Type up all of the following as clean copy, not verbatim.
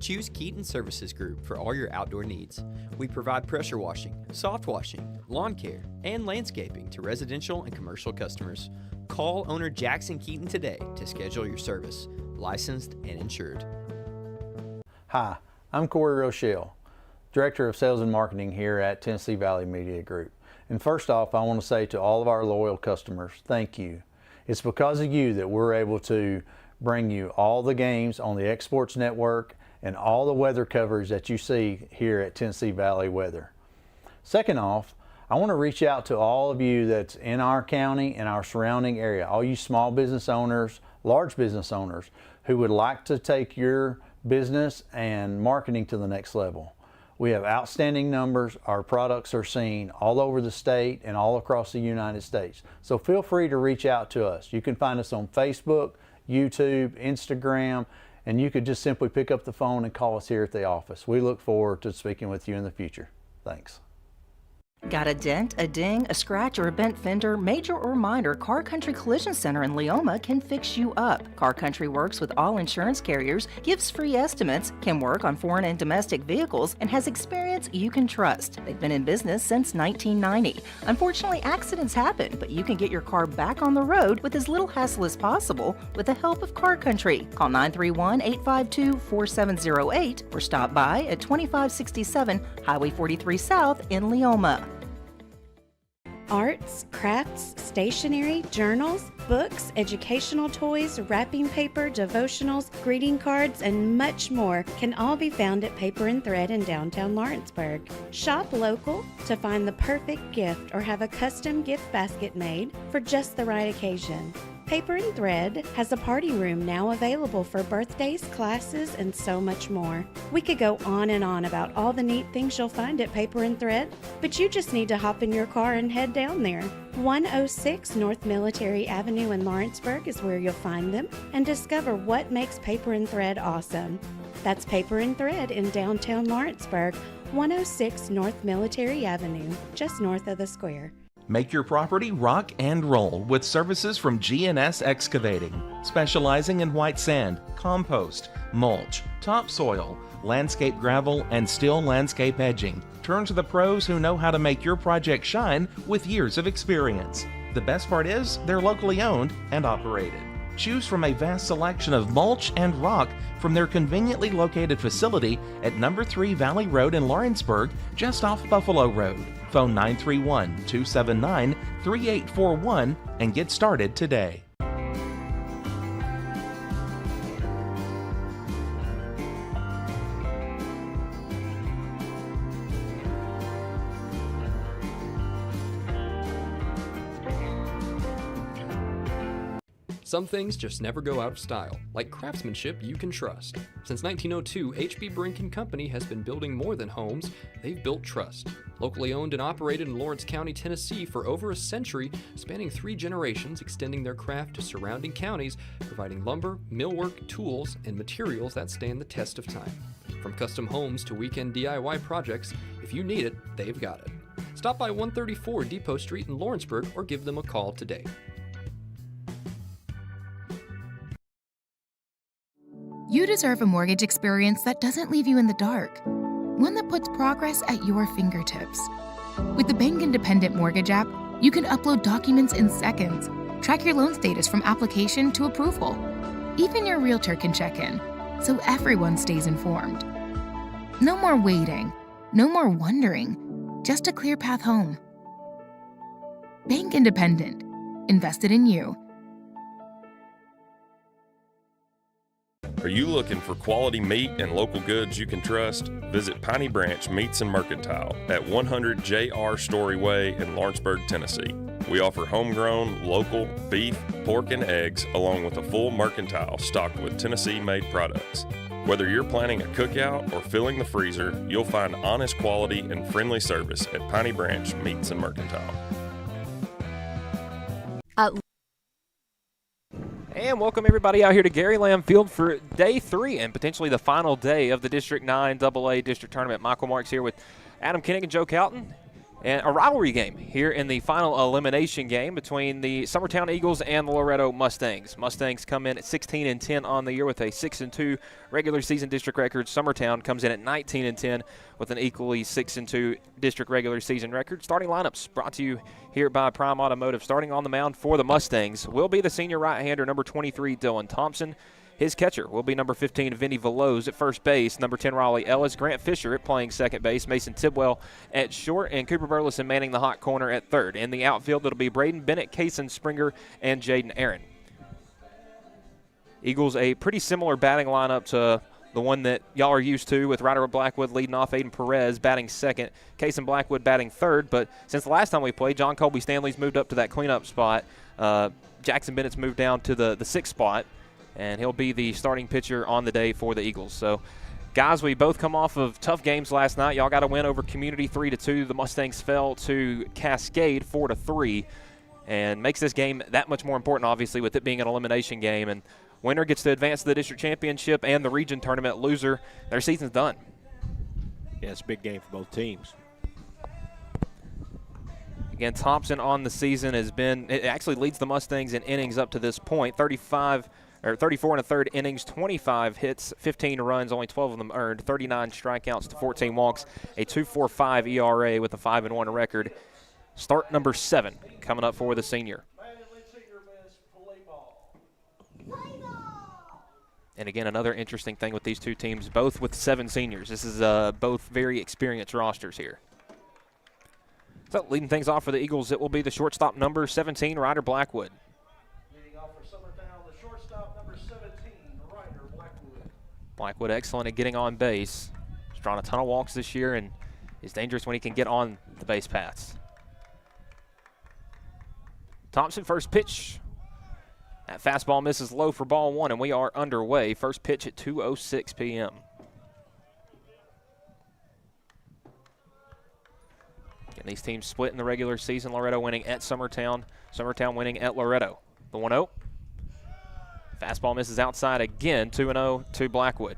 Choose Keaton Services Group for all your outdoor needs. We provide pressure washing, soft washing, lawn care, and landscaping to residential and commercial customers. Call owner Jackson Keaton today to schedule your service. Licensed and insured. Hi, I'm Corey Rochelle, Director of Sales and Marketing here at Tennessee Valley Media Group. And first off, I want to say to all of our loyal customers, thank you. It's because of you that we're able to bring you all the games on the Exports Network and all the weather coverage that you see here at Tennessee Valley Weather. Second off, I want to reach out to all of you that's in our county and our surrounding area, all you small business owners, large business owners who would like to take your business and marketing to the next level. We have outstanding numbers. Our products are seen all over the state and all across the United States. So feel free to reach out to us. You can find us on Facebook, YouTube, Instagram, and you could just simply pick up the phone and call us here at the office. We look forward to speaking with you in the future. Thanks. Got a dent, a ding, a scratch, or a bent fender? Major or minor, Car Country Collision Center in Leoma can fix you up. Car Country works with all insurance carriers, gives free estimates, can work on foreign and domestic vehicles, and has experience you can trust. They've been in business since 1990. Unfortunately, accidents happen, but you can get your car back on the road with as little hassle as possible with the help of Car Country. Call 931-852-4708 or stop by at 2567 Highway 43 South in Leoma. Arts, crafts, stationery, journals, books, educational toys, wrapping paper, devotionals, greeting cards, and much more can all be found at Paper and Thread in downtown Lawrenceburg. Shop local to find the perfect gift or have a custom gift basket made for just the right occasion. Paper and Thread has a party room now available for birthdays, classes, and so much more. We could go on and on about all the neat things you'll find at Paper and Thread, but you just need to hop in your car and head down there. 106 North Military Avenue in Lawrenceburg is where you'll find them and discover what makes Paper and Thread awesome. That's Paper and Thread in downtown Lawrenceburg, 106 North Military Avenue, just north of the square. Make your property rock and roll with services from G&S Excavating, specializing in white sand, compost, mulch, topsoil, landscape gravel, and steel landscape edging. Turn to the pros who know how to make your project shine with years of experience. The best part is they're locally owned and operated. Choose from a vast selection of mulch and rock from their conveniently located facility at number 3 Valley Road in Lawrenceburg, just off Buffalo Road. Phone 931-279-3841 and get started today. Some things just never go out of style, like craftsmanship you can trust. Since 1902, H.B. Brink & Company has been building more than homes, they've built trust. Locally owned and operated in Lawrence County, Tennessee for over a century, spanning 3 generations, extending their craft to surrounding counties, providing lumber, millwork, tools, and materials that stand the test of time. From custom homes to weekend DIY projects, if you need it, they've got it. Stop by 134 Depot Street in Lawrenceburg or give them a call today. You deserve a mortgage experience that doesn't leave you in the dark. One that puts progress at your fingertips. With the Bank Independent Mortgage app, you can upload documents in seconds, track your loan status from application to approval. Even your realtor can check in, so everyone stays informed. No more waiting, no more wondering, just a clear path home. Bank Independent, invested in you. Are you looking for quality meat and local goods you can trust? Visit Piney Branch Meats and Mercantile at 100 J.R. Story Way in Lawrenceburg, Tennessee. We offer homegrown, local beef, pork, and eggs, along with a full mercantile stocked with Tennessee-made products. Whether you're planning a cookout or filling the freezer, you'll find honest quality and friendly service at Piney Branch Meats and Mercantile. And welcome everybody out here to Gary Lamm Field for day 3 and potentially the final day of the District 9 AA District Tournament. Michael Marks here with Adam Kinnick and Joe Calton. And a rivalry game here in the final elimination game between the Summertown Eagles and the Loretto Mustangs. Mustangs come in at 16-10 on the year with a 6-2 regular season district record. Summertown comes in at 19-10 with an equally 6-2 district regular season record. Starting lineups brought to you here by Prime Automotive. Starting on the mound for the Mustangs will be the senior right-hander, number 23, Dylan Thompson. His catcher will be number 15, Vinny Veloz at first base, number 10, Raleigh Ellis, Grant Fisher at playing second base, Mason Tidwell at short, and Cooper Burleson manning the hot corner at third. In the outfield, it'll be Braden Bennett, Kaysen Springer, and Jaden Aaron. Eagles, a pretty similar batting lineup to the one that y'all are used to, with Ryder Blackwood leading off, Aiden Perez batting second, Kaysen Blackwood batting third. But since the last time we played, John Colby Stanley's moved up to that cleanup spot. Jackson Bennett's moved down to the sixth spot, and he'll be the starting pitcher on the day for the Eagles. So, guys, we both come off of tough games last night. Y'all got a win over Community 3-2. The Mustangs fell to Cascade 4-3, and makes this game that much more important, obviously, with it being an elimination game. And winner gets to advance to the district championship and the region tournament. Loser, their season's done. Yeah, it's a big game for both teams. Again, Thompson on the season it actually leads the Mustangs in innings up to this point. 34 and a third innings, 25 hits, 15 runs, only 12 of them earned, 39 strikeouts to 14 walks, a 2.45 ERA with a 5-1 record. Start number 7 coming up for the senior. And again, another interesting thing with these two teams, both with 7 seniors. This is both very experienced rosters here. So leading things off for the Eagles, it will be the shortstop number 17, Ryder Blackwood. Blackwood excellent at getting on base. He's drawn a ton of walks this year and is dangerous when he can get on the base paths. Thompson, first pitch. That fastball misses low for ball 1, and we are underway. First pitch at 2:06 p.m. Again, these teams split in the regular season. Loretto winning at Summertown. Summertown winning at Loretto. The 1-0. Fastball misses outside again, 2-0 to Blackwood.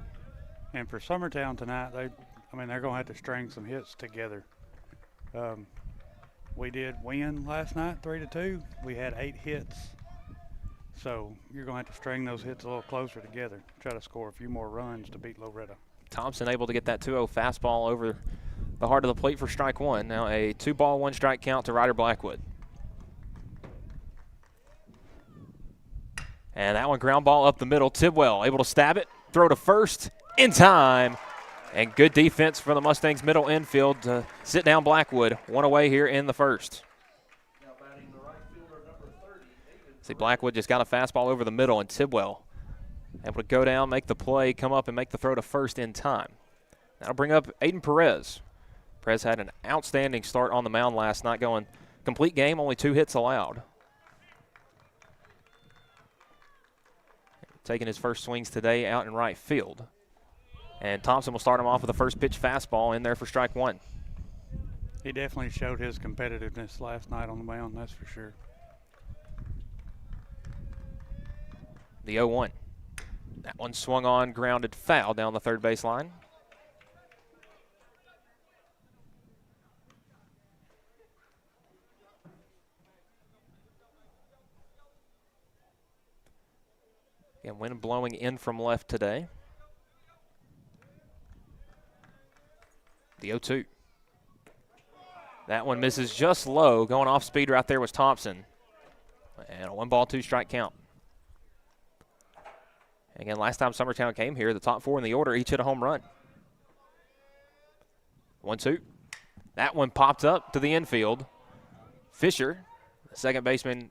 And for Summertown tonight, they're going to have to string some hits together. We did win last night, 3-2. We had 8 hits. So you're going to have to string those hits a little closer together, try to score a few more runs to beat Loretto. Thompson able to get that 2-0 fastball over the heart of the plate for strike 1. Now a 2-ball, 1-strike count to Ryder Blackwood. And that one ground ball up the middle. Tidwell able to stab it, throw to first in time. And good defense for the Mustangs middle infield to sit down Blackwood. One away here in the first. See, Blackwood just got a fastball over the middle, and Tidwell able to go down, make the play, come up and make the throw to first in time. That'll bring up Aiden Perez. Perez had an outstanding start on the mound last night, going complete game, only 2 hits allowed. Taking his first swings today out in right field. And Thompson will start him off with a first pitch fastball in there for strike 1. He definitely showed his competitiveness last night on the mound, that's for sure. The 0-1. That one swung on, grounded foul down the third base line. Again, wind blowing in from left today. The 0-2. That one misses just low. Going off speed right there was Thompson. And a 1-ball, 2-strike count. Again, last time Summertown came here, the top 4 in the order each hit a home run. 1-2. That one popped up to the infield. Fisher, the second baseman,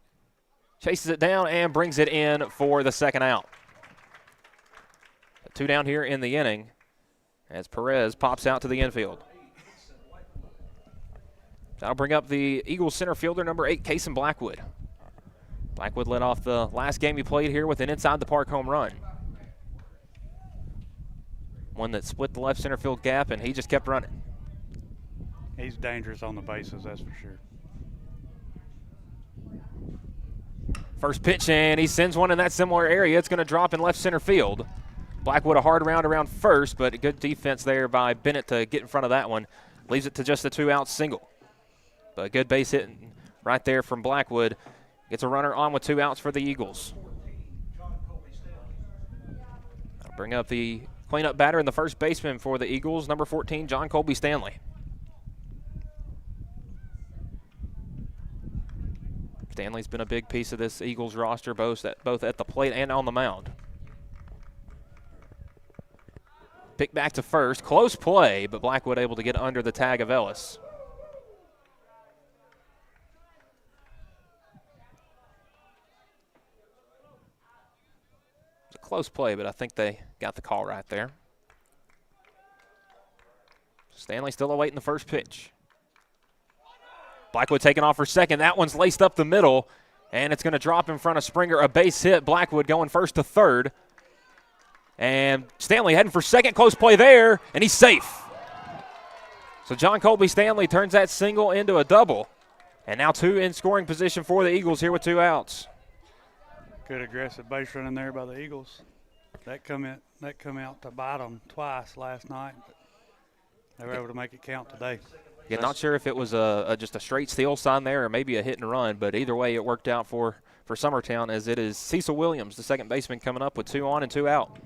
chases it down and brings it in for the second out. 2 down here in the inning as Perez pops out to the infield. That'll bring up the Eagles center fielder, number 8, Kaysen Blackwood. Blackwood led off the last game he played here with an inside-the-park home run. One that split the left center field gap, and he just kept running. He's dangerous on the bases, that's for sure. First pitch, and he sends one in that similar area. It's going to drop in left center field. Blackwood a hard round around first, but good defense there by Bennett to get in front of that one. Leaves it to just a 2-out single. But a good base hit right there from Blackwood. Gets a runner on with 2 outs for the Eagles. I'll bring up the cleanup batter and the first baseman for the Eagles, number 14, John Colby Stanley. Stanley's been a big piece of this Eagles roster, both at the plate and on the mound. Pick back to first. Close play, but Blackwood able to get under the tag of Ellis. It's a close play, but I think they got the call right there. Stanley still awaiting the first pitch. Blackwood taking off for second. That one's laced up the middle, and it's going to drop in front of Springer. A base hit. Blackwood going first to third. And Stanley heading for second. Close play there, and he's safe. So John Colby Stanley turns that single into a double. And now 2 in scoring position for the Eagles here with 2 outs. Good aggressive base running there by the Eagles. That come out to bite them twice last night, but they were able to make it count today. Yeah, not sure if it was just a straight steal sign there or maybe a hit and run, but either way it worked out for Summertown, as it is Cecil Williams, the second baseman, coming up with 2 on and 2 out.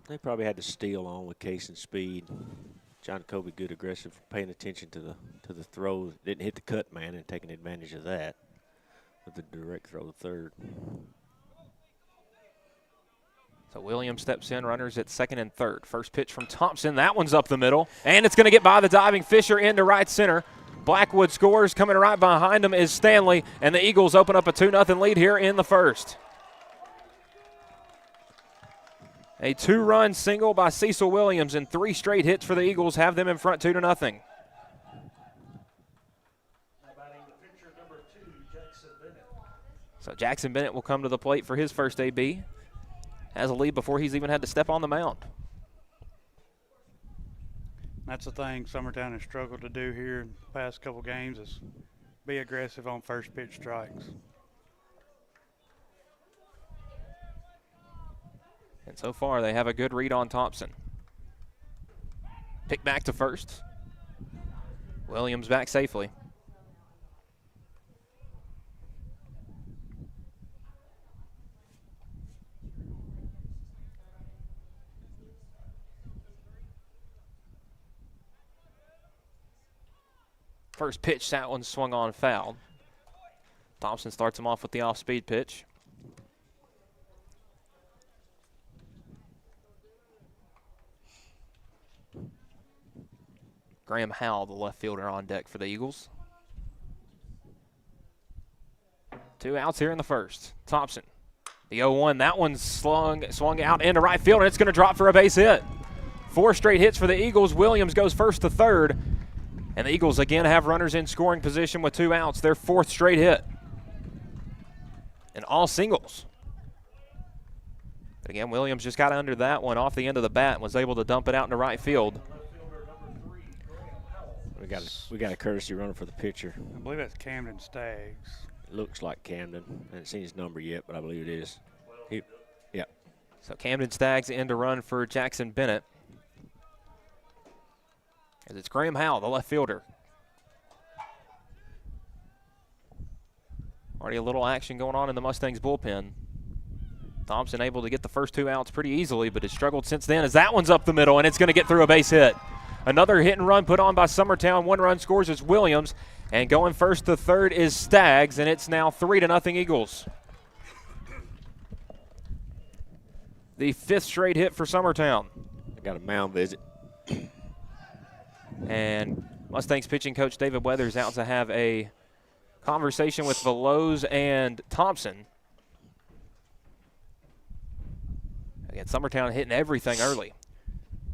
They probably had to steal on with case and speed. John Colby, good aggressive, paying attention to the throw. Didn't hit the cut man and taking advantage of that with the direct throw to third. So Williams steps in, runners at second and third. First pitch from Thompson. That one's up the middle, and it's going to get by the diving Fisher into right center. Blackwood scores. Coming right behind him is Stanley, and the Eagles open up a 2-0 lead here in the first. A 2-run single by Cecil Williams and 3 straight hits for the Eagles have them in front 2-0. So Jackson Bennett will come to the plate for his first AB. Has a lead before he's even had to step on the mound. That's the thing Summertown has struggled to do here in the past couple games, is be aggressive on first pitch strikes. And so far they have a good read on Thompson. Pick back to first. Williams back safely. First pitch, that one swung on foul. Thompson starts him off with the off-speed pitch. Graham Howell, the left fielder, on deck for the Eagles. 2 outs here in the first. Thompson, the 0-1. That one swung out into right field, and it's going to drop for a base hit. 4 straight hits for the Eagles. Williams goes first to third. And the Eagles again have runners in scoring position with 2 outs. Their 4th straight hit. And all singles. But again, Williams just got under that one off the end of the bat and was able to dump it out into right field. We got a courtesy runner for the pitcher. I believe that's Camden Staggs. It looks like Camden. I haven't seen his number yet, but I believe it is. Yeah. So Camden Staggs in to run for Jackson Bennett. As it's Graham Howell, the left fielder. Already a little action going on in the Mustangs bullpen. Thompson able to get the first 2 outs pretty easily, but has struggled since then, as that one's up the middle, and it's going to get through a base hit. Another hit and run put on by Summertown. 1 run scores is Williams, and going first to third is Staggs, and it's now 3-0 Eagles. The 5th straight hit for Summertown. I got a mound visit. And Mustangs pitching coach David Weathers out to have a conversation with Veloz and Thompson. Again, Summertown hitting everything early.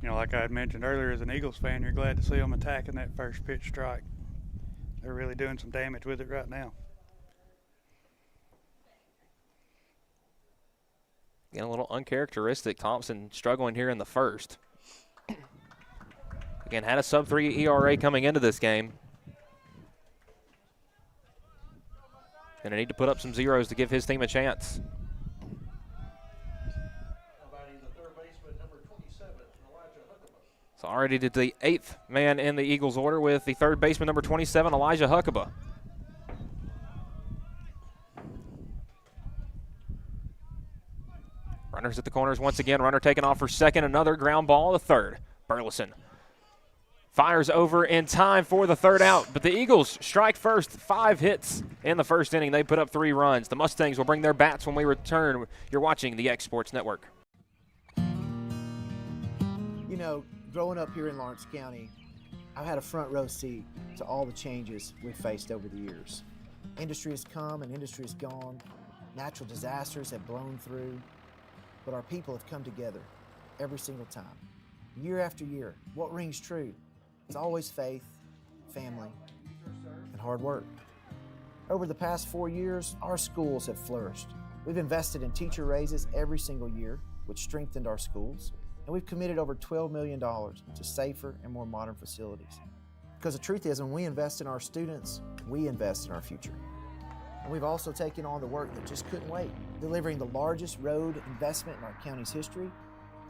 You know, like I had mentioned earlier, as an Eagles fan, you're glad to see them attacking that first pitch strike. They're really doing some damage with it right now. Again, a little uncharacteristic. Thompson struggling here in the first. Again, had a sub-3 ERA coming into this game. Going to need to put up some zeros to give his team a chance. So already to the 8th man in the Eagles order with the third baseman, number 27, Elijah Huckabee. Runners at the corners once again. Runner taking off for second. Another ground ball, the third. Burleson fires over in time for the third out, but the Eagles strike first. 5 hits in the first inning. They put up 3 runs. The Mustangs will bring their bats when we return. You're watching the X Sports Network. You know, growing up here in Lawrence County, I've had a front row seat to all the changes we've faced over the years. Industry has come and industry has gone. Natural disasters have blown through, but our people have come together every single time. Year after year, what rings true? It's always faith, family, and hard work. Over the past 4 years, our schools have flourished. We've invested in teacher raises every single year, which strengthened our schools, and we've committed over $12 million to safer and more modern facilities. Because the truth is, when we invest in our students, we invest in our future. And we've also taken on the work that just couldn't wait, delivering the largest road investment in our county's history,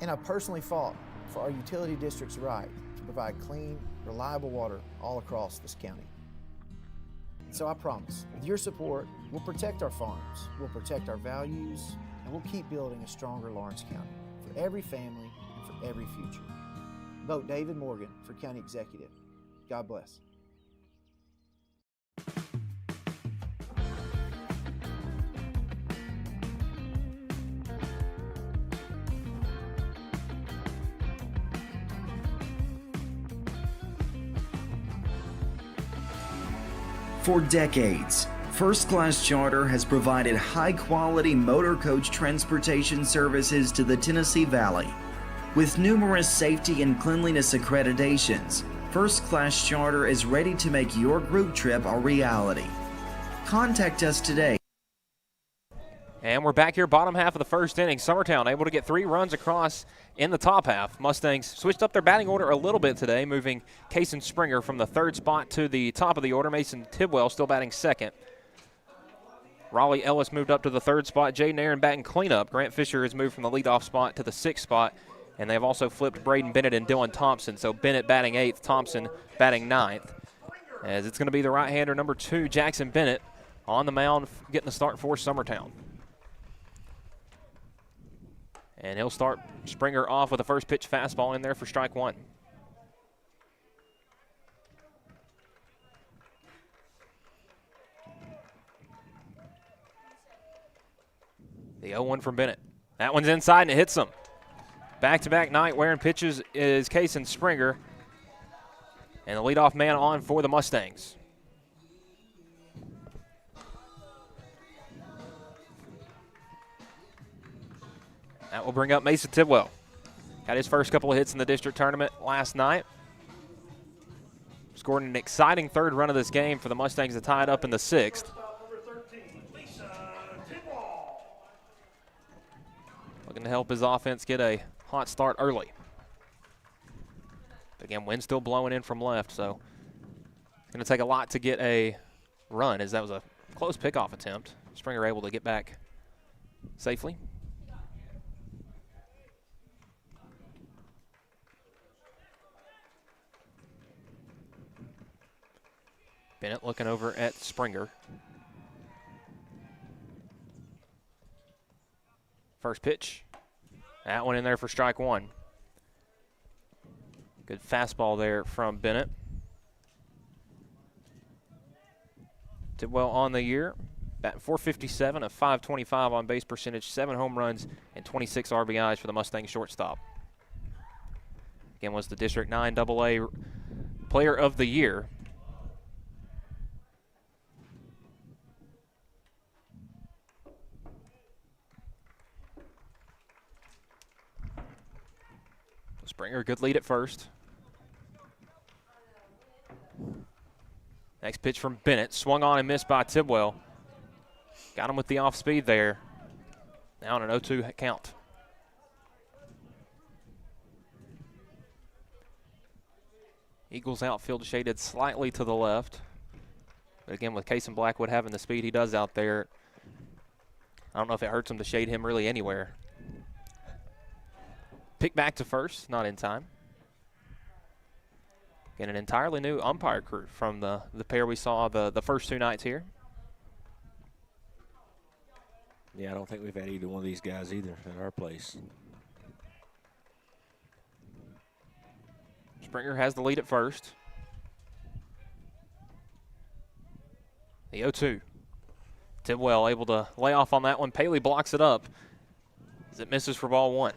and I personally fought for our utility district's right to provide clean, reliable water all across this county. And so I promise, with your support, we'll protect our farms, we'll protect our values, and we'll keep building a stronger Lawrence County for every family and for every future. Vote David Morgan for County Executive. God bless. For decades, First Class Charter has provided high-quality motor coach transportation services to the Tennessee Valley. With numerous safety and cleanliness accreditations, First Class Charter is ready to make your group trip a reality. Contact us today. And we're back here, bottom half of the first inning. Summertown able to get 3 runs across in the top half. Mustangs switched up their batting order a little bit today, moving Kason Springer from the 3rd spot to the top of the order. Mason Tidwell still batting 2nd. Raleigh Ellis moved up to the 3rd spot. Jaden Aaron batting cleanup. Grant Fisher has moved from the leadoff spot to the 6th spot. And they've also flipped Braden Bennett and Dylan Thompson. So Bennett batting 8th, Thompson batting 9th. As it's going to be the right-hander, number 2, Jackson Bennett, on the mound getting the start for Summertown. And he'll start Springer off with a first pitch fastball in there for strike 1. The 0-1 from Bennett. That one's inside and it hits him. Back-to-back night wearing pitches is Kason Springer. And the leadoff man on for the Mustangs. That will bring up Mason Tidwell. Got his first couple of hits in the district tournament last night. Scored an exciting 3rd run of this game for the Mustangs to tie it up in the 6th. Looking to help his offense get a hot start early. But again, wind still blowing in from left, so it's going to take a lot to get a run, as that was a close pickoff attempt. Springer able to get back safely. Bennett looking over at Springer. First pitch. That one in there for strike 1. Good fastball there from Bennett. Did well on the year. Batting .457, a .525 on base percentage, 7 home runs, and 26 RBIs for the Mustang shortstop. Again, was the District 9 AA Player of the Year. Springer, good lead at first. Next pitch from Bennett. Swung on and missed by Tidwell. Got him with the off speed there. Now on an 0-2 count. Eagles outfield shaded slightly to the left. But again, with Kason Blackwood having the speed he does out there, I don't know if it hurts him to shade him really anywhere. Pick back to first, not in time. Again, an entirely new umpire crew from the pair we saw the first 2 nights here. Yeah, I don't think we've had either one of these guys either at our place. Springer has the lead at first. The 0-2. Tidwell able to lay off on that one. Paley blocks it up as it misses for ball one.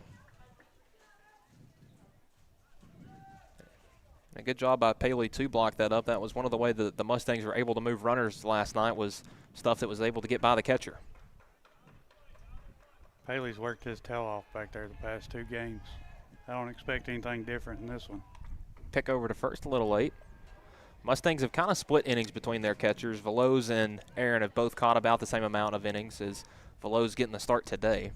A good job by Paley to block that up. That was one of the ways the Mustangs were able to move runners last night, was stuff that was able to get by the catcher. Paley's worked his tail off back there the past 2 games. I don't expect anything different in this one. Pick over to first a little late. Mustangs have kind of split innings between their catchers. Veloz and Aaron have both caught about the same amount of innings, as Veloz getting the start today.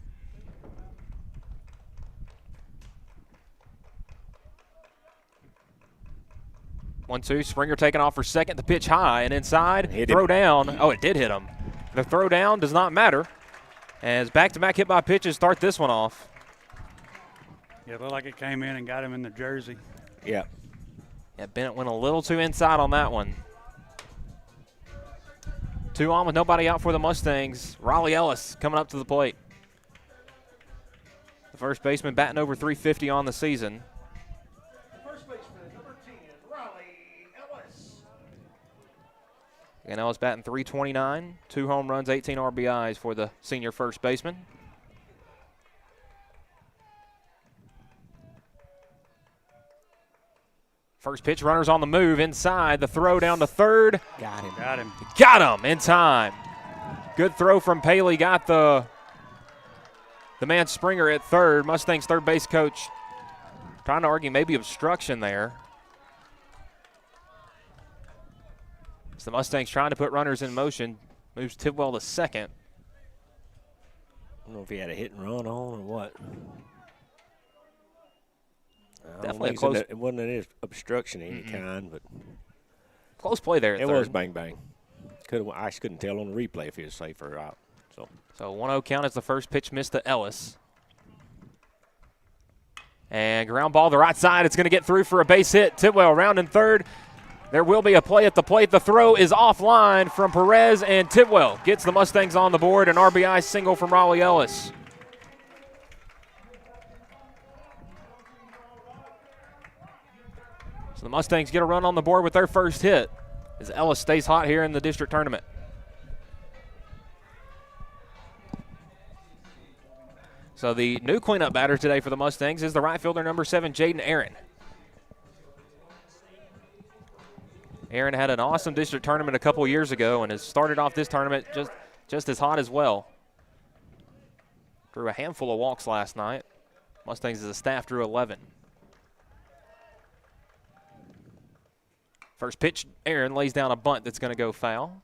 One, two. Springer taking off for second. The pitch high and inside. Throw down. Oh, it did hit him. The throw down does not matter, as back-to-back hit by pitches start this one off. Yeah, it looked like it came in and got him in the jersey. Yeah. Yeah, Bennett went a little too inside on that one. 2 on with nobody out for the Mustangs. Raleigh Ellis coming up to the plate. The first baseman batting over 350 on the season. First baseman, number 10, Raleigh Ellis. And Ellis batting 329, 2 home runs, 18 RBIs for the senior first baseman. First pitch, runners on the move inside. The throw down to third. Got him. Got him. Got him in time. Good throw from Paley. Got the man Springer at third. Mustangs third base coach trying to argue maybe obstruction there. It's the Mustangs trying to put runners in motion. Moves Tidwell to second. I don't know if he had a hit and run on or what. Definitely a close. It wasn't an obstruction of any kind, but close play there. It was bang bang. I couldn't tell on the replay if he was safe or out. So 1-0 count as the first pitch missed to Ellis. And ground ball to the right side. It's going to get through for a base hit. Tidwell rounding third. There will be a play at the plate. The throw is offline from Perez, and Tidwell gets the Mustangs on the board. An RBI single from Raleigh Ellis. So the Mustangs get a run on the board with their first hit as Ellis stays hot here in the district tournament. So the new cleanup batter today for the Mustangs is the right fielder, number 7, Jaden Aaron. Aaron had an awesome district tournament a couple years ago and has started off this tournament just as hot as well. Drew a handful of walks last night. Mustangs as a staff drew 11. First pitch, Aaron lays down a bunt that's going to go foul.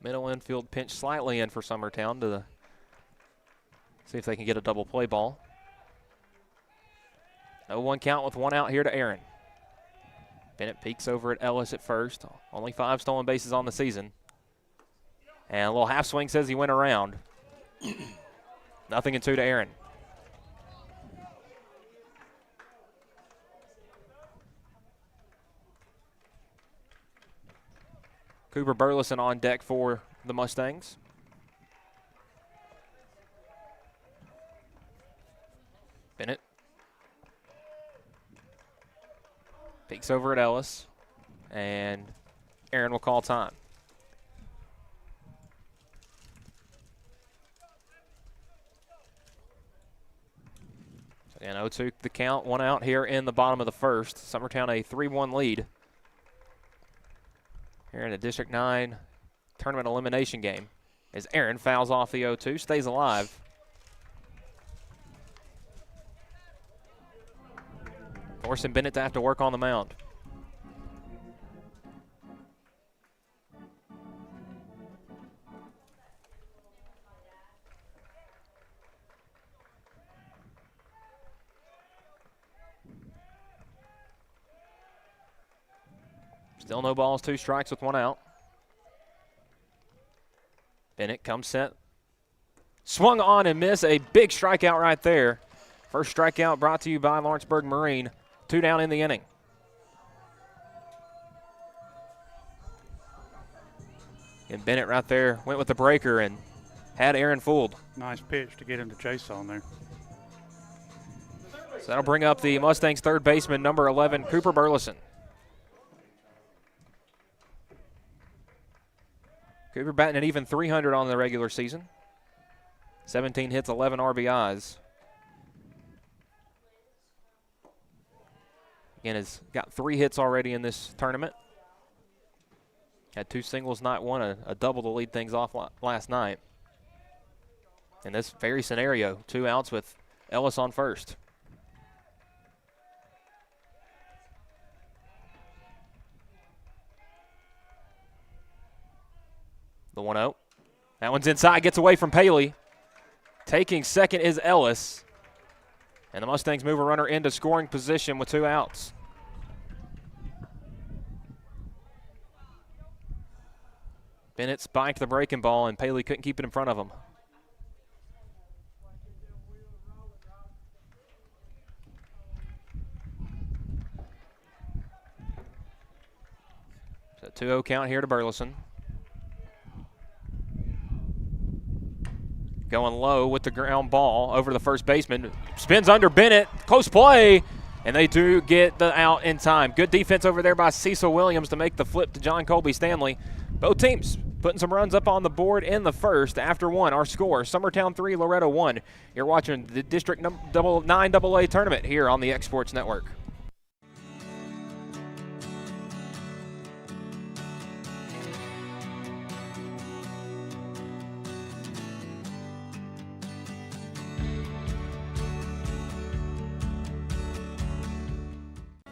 Middle infield pinch slightly in for Summertown to see if they can get a double play ball. 0-1 count with 1 out here to Aaron. Bennett peeks over at Ellis at first. Only 5 stolen bases on the season. And a little half swing says he went around. 0-2 to Aaron. Cooper Burleson on deck for the Mustangs. Bennett peeks over at Ellis, and Aaron will call time. So again, 0-2 the count, 1 out here in the bottom of the first. Summertown a 3-1 lead here in the District 9 tournament elimination game as Aaron fouls off the 0-2, stays alive. Forcing Bennett to have to work on the mound. Still no balls, 2 strikes with 1 out. Bennett comes set. Swung on and missed. A big strikeout right there. First strikeout brought to you by Lawrenceburg Marine. 2 down in the inning. And Bennett right there went with the breaker and had Aaron fooled. Nice pitch to get him to chase on there. So that'll bring up the Mustangs' third baseman, number 11, Cooper Burleson. Cooper batting at even 300 on the regular season. 17 hits, 11 RBIs. Again, has got 3 hits already in this tournament. Had 2 singles, not one, a double to lead things off last night. In this very scenario, 2 outs with Ellis on first. The 1-0. That one's inside, gets away from Paley. Taking second is Ellis. And the Mustangs move a runner into scoring position with 2 outs. Bennett spiked the breaking ball, and Paley couldn't keep it in front of him. So 2-0 count here to Burleson. Going low with the ground ball over the first baseman. Spins under Bennett. Close play. And they do get the out in time. Good defense over there by Cecil Williams to make the flip to John Colby Stanley. Both teams putting some runs up on the board in the first. After 1, our score, Summertown 3, Loretto 1. You're watching the District 9 AA tournament here on the X Sports Network.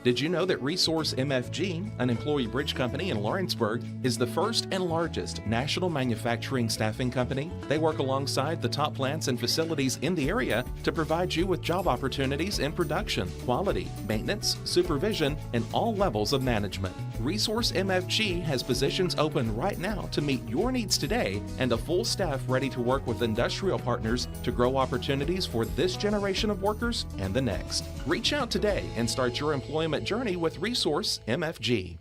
Did you know that Resource MFG, an employee bridge company in Lawrenceburg, is the first and largest national manufacturing staffing company? They work alongside the top plants and facilities in the area to provide you with job opportunities in production, quality, maintenance, supervision, and all levels of management. Resource MFG has positions open right now to meet your needs today and a full staff ready to work with industrial partners to grow opportunities for this generation of workers and the next. Reach out today and start your employment journey with Resource MFG.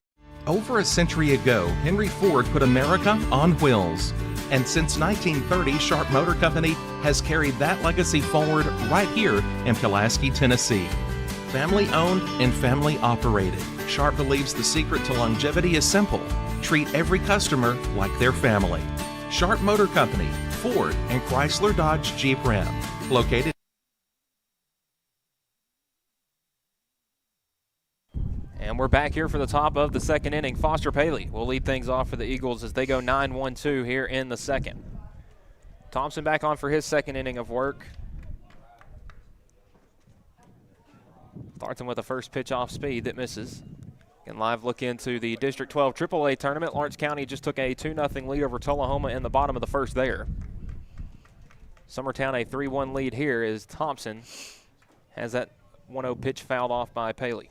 Over a century ago, Henry Ford put America on wheels. And since 1930, Sharp Motor Company has carried that legacy forward right here in Pulaski, Tennessee. Family owned and family operated, Sharp believes the secret to longevity is simple. Treat every customer like their family. Sharp Motor Company, Ford, and Chrysler Dodge Jeep Ram. Located. And we're back here for the top of the second inning. Foster Paley will lead things off for the Eagles as they go 9-1-2 here in the second. Thompson back on for his second inning of work. Starts him with a first pitch off speed that misses. And live look into the District 12 AAA tournament. Lawrence County just took a 2-0 lead over Tullahoma in the bottom of the first there. Summertown a 3-1 lead here as Thompson has that 1-0 pitch fouled off by Paley.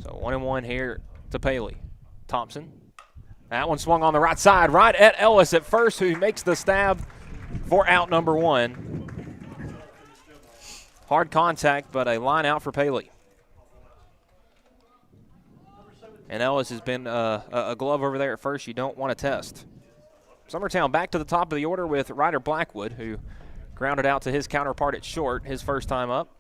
So 1-1 here to Paley. Thompson. That one swung on the right side, right at Ellis at first, who makes the stab for out number 1. Hard contact, but a line out for Paley. And Ellis has been a glove over there at first you don't want to test. Summertown back to the top of the order with Ryder Blackwood, who grounded out to his counterpart at short his first time up.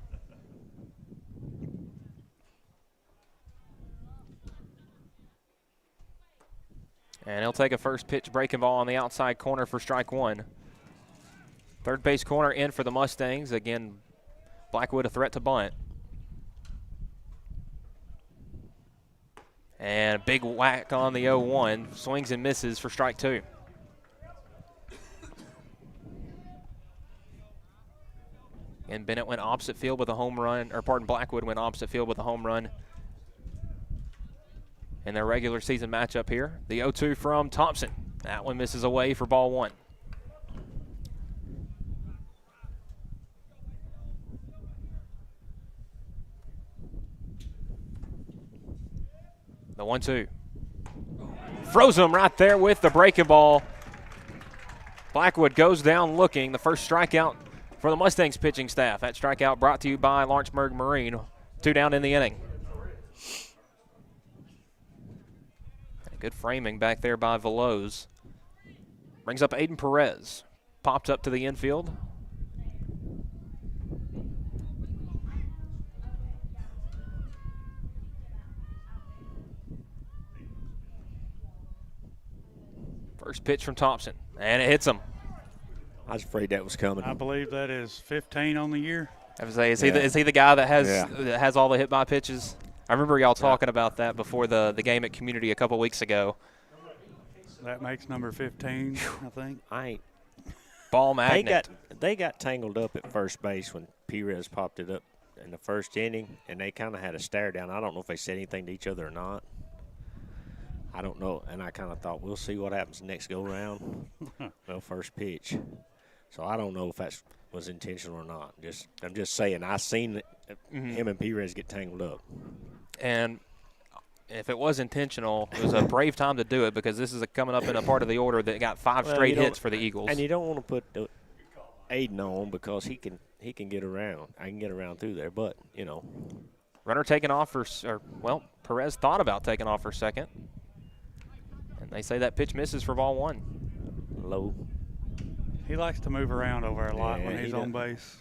And he'll take a first pitch breaking ball on the outside corner for strike 1. Third base corner in for the Mustangs. Again, Blackwood a threat to bunt. And a big whack on the 0-1. Swings and misses for strike 2. And Bennett went opposite field with a home run, or pardon, Blackwood went opposite field with a home run in their regular season matchup here. The 0-2 from Thompson. That one misses away for ball 1. The 1-2. Froze him right there with the breaking ball. Blackwood goes down looking. The first strikeout for the Mustangs pitching staff. That strikeout brought to you by Lawrenceburg Marine. 2 down in the inning. Good framing back there by Veloz. Brings up Aiden Perez. Popped up to the infield. First pitch from Thompson, and it hits him. I was afraid that was coming. I believe that is 15 on the year. I was say, is he the guy that has all the hit by pitches? I remember y'all talking about that before the game at Community a couple weeks ago. That makes number 15, I think. I ain't. Ball magnet. They got tangled up at first base when Perez popped it up in the first inning, and they kind of had a stare down. I don't know if they said anything to each other or not. I don't know, and I kind of thought we'll see what happens next go round. Well, first pitch. So I don't know if that was intentional or not. I'm just saying I seen him and Perez get tangled up. And if it was intentional, it was a brave time to do it because this is coming up in a part of the order that got 5 straight hits for the Eagles. And you don't want to put Aiden on because he can get around. I can get around through there, but runner taking off Perez thought about taking off for second. And they say that pitch misses for ball 1. Low. He likes to move around over a lot when he's on base.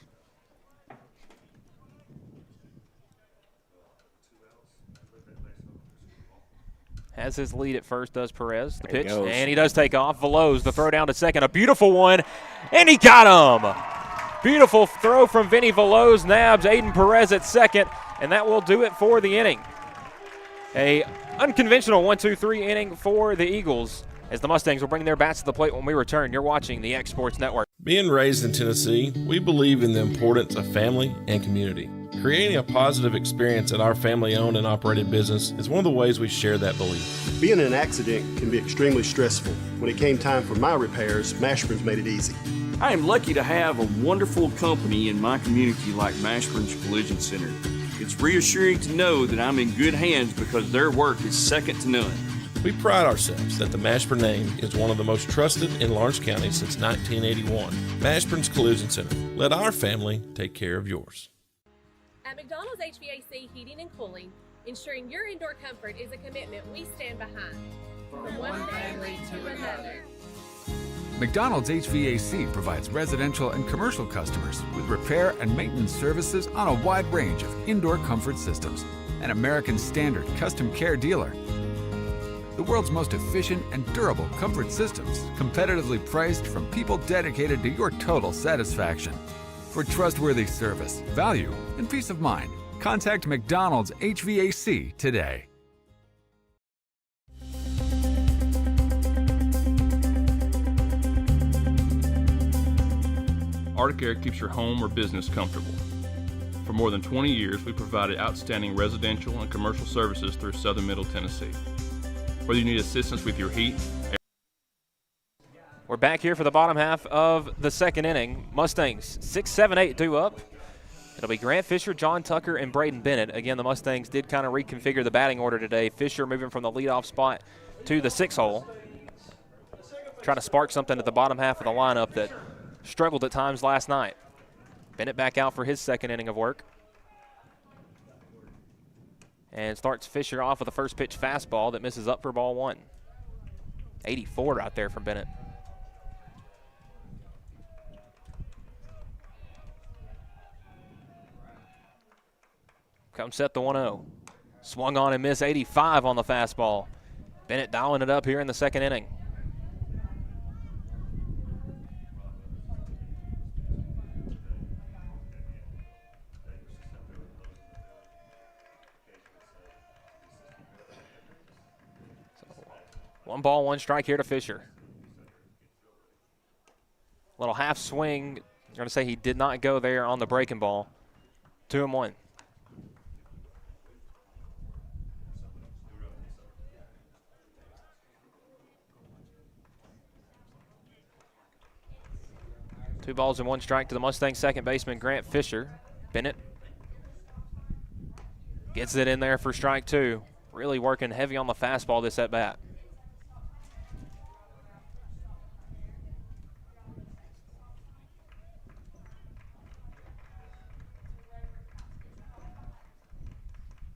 Has his lead at first, does Perez. The pitch, and he does take off. Veloz, the throw down to second. A beautiful one, and he got him. Beautiful throw from Vinny Veloz. Nabs Aiden Perez at second, and that will do it for the inning. A unconventional 1-2-3 inning for the Eagles as the Mustangs will bring their bats to the plate when we return. You're watching the X Sports Network. Being raised in Tennessee, we believe in the importance of family and community. Creating a positive experience at our family-owned and operated business is one of the ways we share that belief. Being in an accident can be extremely stressful. When it came time for my repairs, Mashburn's made it easy. I am lucky to have a wonderful company in my community like Mashburn's Collision Center. It's reassuring to know that I'm in good hands because their work is second to none. We pride ourselves that the Mashburn name is one of the most trusted in Lawrence County since 1981. Mashburn's Collision Center. Let our family take care of yours. At McDonald's HVAC Heating and Cooling, ensuring your indoor comfort is a commitment we stand behind. From one family to another. McDonald's HVAC provides residential and commercial customers with repair and maintenance services on a wide range of indoor comfort systems. An American Standard custom care dealer. The world's most efficient and durable comfort systems, competitively priced from people dedicated to your total satisfaction. For trustworthy service, value, and peace of mind, contact McDonald's HVAC today. Arctic Air keeps your home or business comfortable. For more than 20 years, we provided outstanding residential and commercial services through southern Middle Tennessee. Whether you need assistance with your heat. We're back here for the bottom half of the second inning. Mustangs 6, 7, 8 due up. It'll be Grant Fisher, John Tucker, and Braden Bennett. Again, the Mustangs did kind of reconfigure the batting order today. Fisher moving from the leadoff spot to the 6 hole. Trying to spark something at the bottom half of the lineup that struggled at times last night. Bennett back out for his second inning of work. And starts Fisher off with a first pitch fastball that misses up for ball 1. 84 out there from Bennett. Come set the 1-0. Swung on and missed. 85 on the fastball. Bennett dialing it up here in the second inning. One ball, one strike here to Fisher. Little half swing. I'm going to say he did not go there on the breaking ball. 2-1. Two balls and one strike to the Mustangs second baseman, Grant Fisher. Bennett gets it in there for strike 2. really working heavy on the fastball this at bat.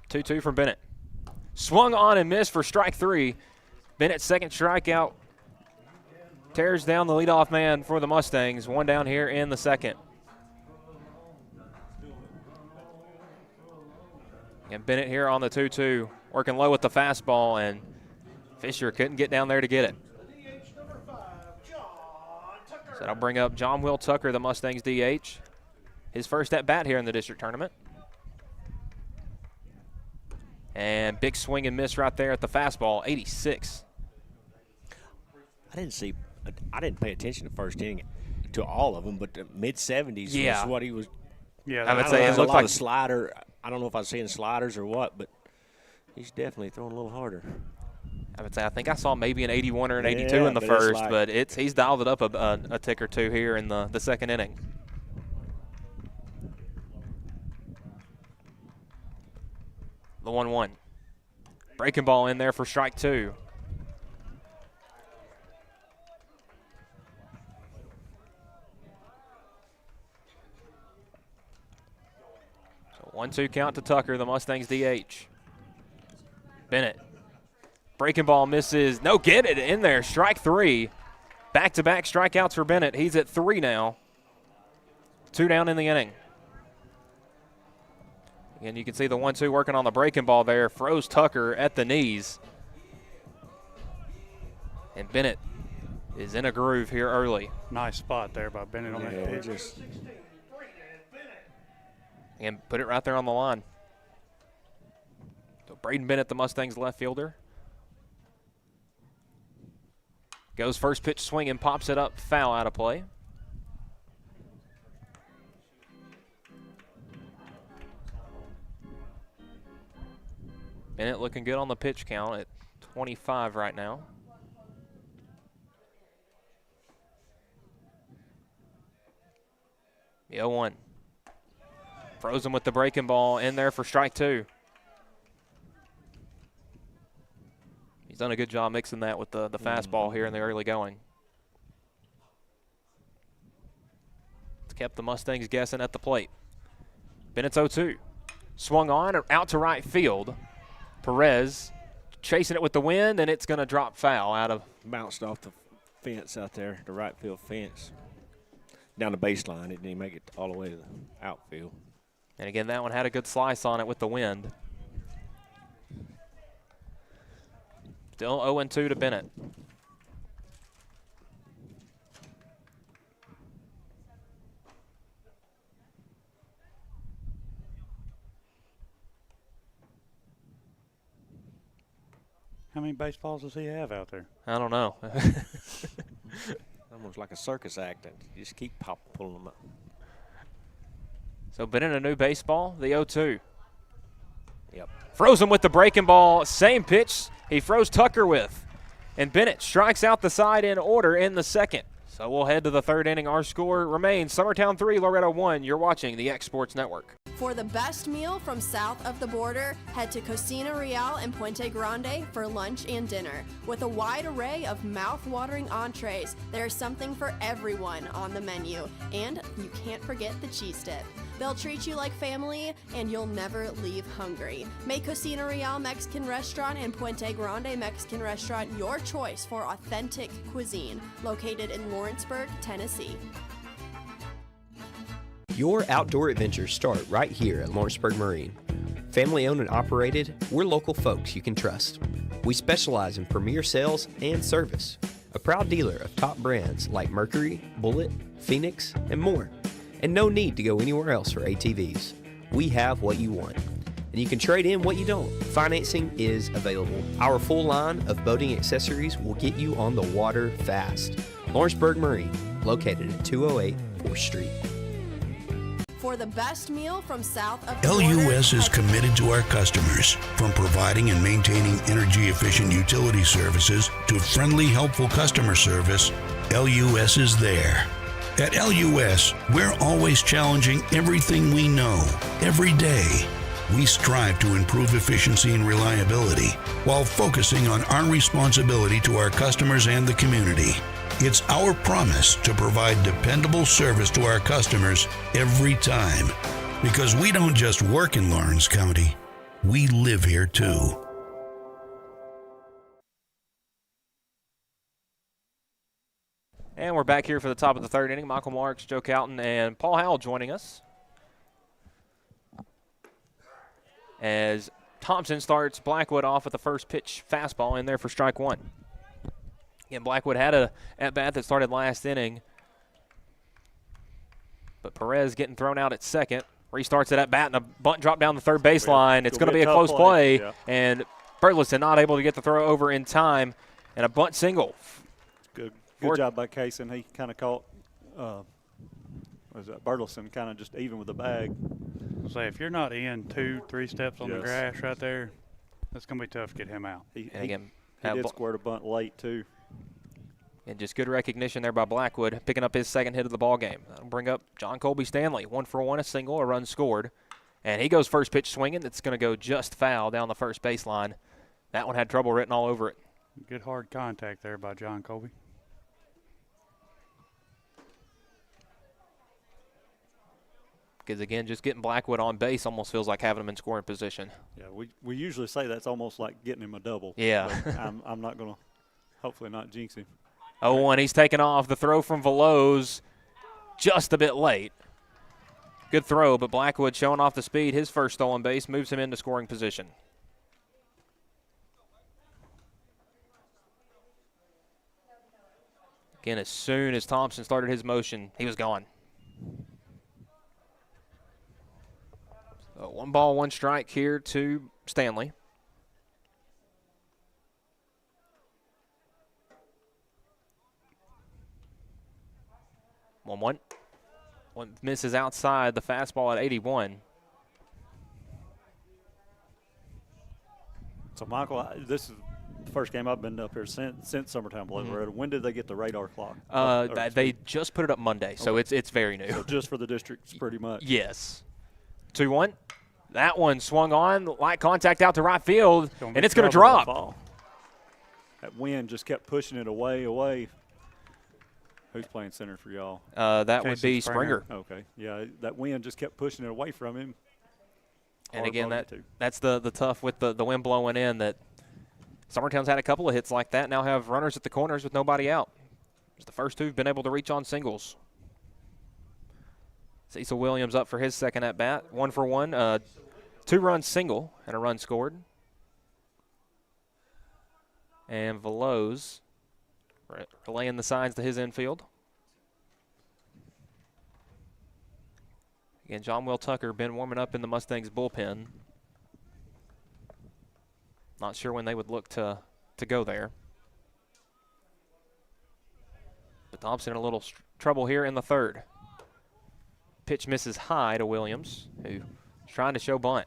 Two from Bennett. Swung on and missed for strike 3. Bennett's second strikeout tears down the leadoff man for the Mustangs. One down here in the second. And Bennett here on the 2-2, working low with the fastball, and Fisher couldn't get down there to get it. So that'll bring up John Will Tucker, the Mustangs DH. His first at bat here in the district tournament. And big swing and miss right there at the fastball, 86. I didn't pay attention to first inning to all of them, but the mid-70s was what he was. Yeah, I would say it looked like a slider. I don't know if I was seeing sliders or what, but he's definitely throwing a little harder. I would say I think I saw maybe an 81 or an 82 in the first, but he's dialed it up a tick or two here in the second inning. The 1-1. Breaking ball in there for strike 2. So 1-2 count to Tucker, the Mustangs DH. Bennett. Breaking ball misses. No, get it in there. Strike 3. Back-to-back strikeouts for Bennett. He's at 3 now. 2 down in the inning. And you can see the 1-2 working on the breaking ball there. Froze Tucker at the knees. And Bennett is in a groove here early. Nice spot there by Bennett on that pitch. And put it right there on the line. So Braden Bennett, the Mustangs left fielder. Goes first pitch swinging, pops it up, foul out of play. Bennett looking good on the pitch count at 25 right now. The 0-1. Frozen with the breaking ball in there for strike 2. He's done a good job mixing that with the fastball here in the early going. It's kept the Mustangs guessing at the plate. Bennett's 0-2. Swung on, out to right field. Perez chasing it with the wind, and it's going to drop foul out of. Bounced off the fence out there, the right field fence. Down the baseline, it didn't make it all the way to the outfield. And again, that one had a good slice on it with the wind. Still 0-2 to Bennett. How many baseballs does he have out there? I don't know. Almost like a circus act. You just keep pulling them up. So Bennett a new baseball, the 0-2. Yep. Frozen with the breaking ball, same pitch he froze Tucker with. And Bennett strikes out the side in order in the second. So we'll head to the third inning. Our score remains Summertown 3, Loretto 1. You're watching the X Sports Network. For the best meal from south of the border, head to Cocina Real and Puente Grande for lunch and dinner. With a wide array of mouth-watering entrees, there's something for everyone on the menu. And you can't forget the cheese dip. They'll treat you like family, and you'll never leave hungry. Make Cocina Real Mexican Restaurant and Puente Grande Mexican Restaurant your choice for authentic cuisine, located in Lawrenceburg, Tennessee. Your outdoor adventures start right here at Lawrenceburg Marine. Family owned and operated, we're local folks you can trust. We specialize in premier sales and service. A proud dealer of top brands like Mercury, Bullet, Phoenix, and more. And no need to go anywhere else for ATVs. We have what you want. And you can trade in what you don't. Financing is available. Our full line of boating accessories will get you on the water fast. Lawrenceburg Marine, located at 208 4th Street. For the best meal from south of the border, LUS is committed to our customers, from providing and maintaining energy-efficient utility services to friendly, helpful customer service. LUS is there. At LUS, we're always challenging everything we know, every day. we strive to improve efficiency and reliability while focusing on our responsibility to our customers and the community. It's our promise to provide dependable service to our customers every time, because we don't just work in Lawrence County, we live here too. And we're back here for the top of the third inning. Michael Marks, Joe Cowton, and Paul Howell joining us as Thompson starts Blackwood off with the first pitch fastball in there for strike one. Again, Blackwood had a at-bat that started last inning, but Perez getting thrown out at second. Restarts it at bat, and a bunt drop down the third baseline. It's going to be a close play, yeah. And Burleson not able to get the throw over in time, and a bunt single. Good job by Kaysen. He kind of caught Burleson kind of just even with the bag. Say, if you're not in 2-3 steps on the grass right there, it's going to be tough to get him out. He did squirt a bunt late, too. And just good recognition there by Blackwood, picking up his second hit of the ball game. That'll bring up John Colby Stanley. 1-for-1, a single, a run scored. And he goes first pitch swinging. It's going to go just foul down the first baseline. That one had trouble written all over it. Good hard contact there by John Colby. Because, again, just getting Blackwood on base almost feels like having him in scoring position. Yeah, we usually say that's almost like getting him a double. Yeah. But I'm not going to, hopefully not jinx him. 0-1, he's taken off. The throw from Veloz just a bit late. Good throw, but Blackwood showing off the speed. His first stolen base moves him into scoring position. Again, as soon as Thompson started his motion, he was gone. 1 ball, 1 strike here to Stanley. One misses outside, the fastball at 81. So, Michael, this is the first game I've been up here since Summertown below Loretto. When did they get the radar clock? They just put it up Monday, so it's very new. So just for the districts, pretty much. Yes. 2-1. That one swung on, light contact out to right field, and it's going to drop. That wind just kept pushing it away. Who's playing center for y'all? That would be Springer. Okay. Yeah, that wind just kept pushing it away from him. And again, that's the tough with the wind blowing in, that Summertown's had a couple of hits like that, now have runners at the corners with nobody out. It's the first two who've been able to reach on singles. Cecil Williams up for his second at bat, 1-for-1, 2-run single and a run scored. And Veloz relaying the signs to his infield. Again, John Will Tucker been warming up in the Mustangs bullpen. Not sure when they would look to go there. But Thompson in a little trouble here in the third. Pitch misses high to Williams, who's trying to show bunt.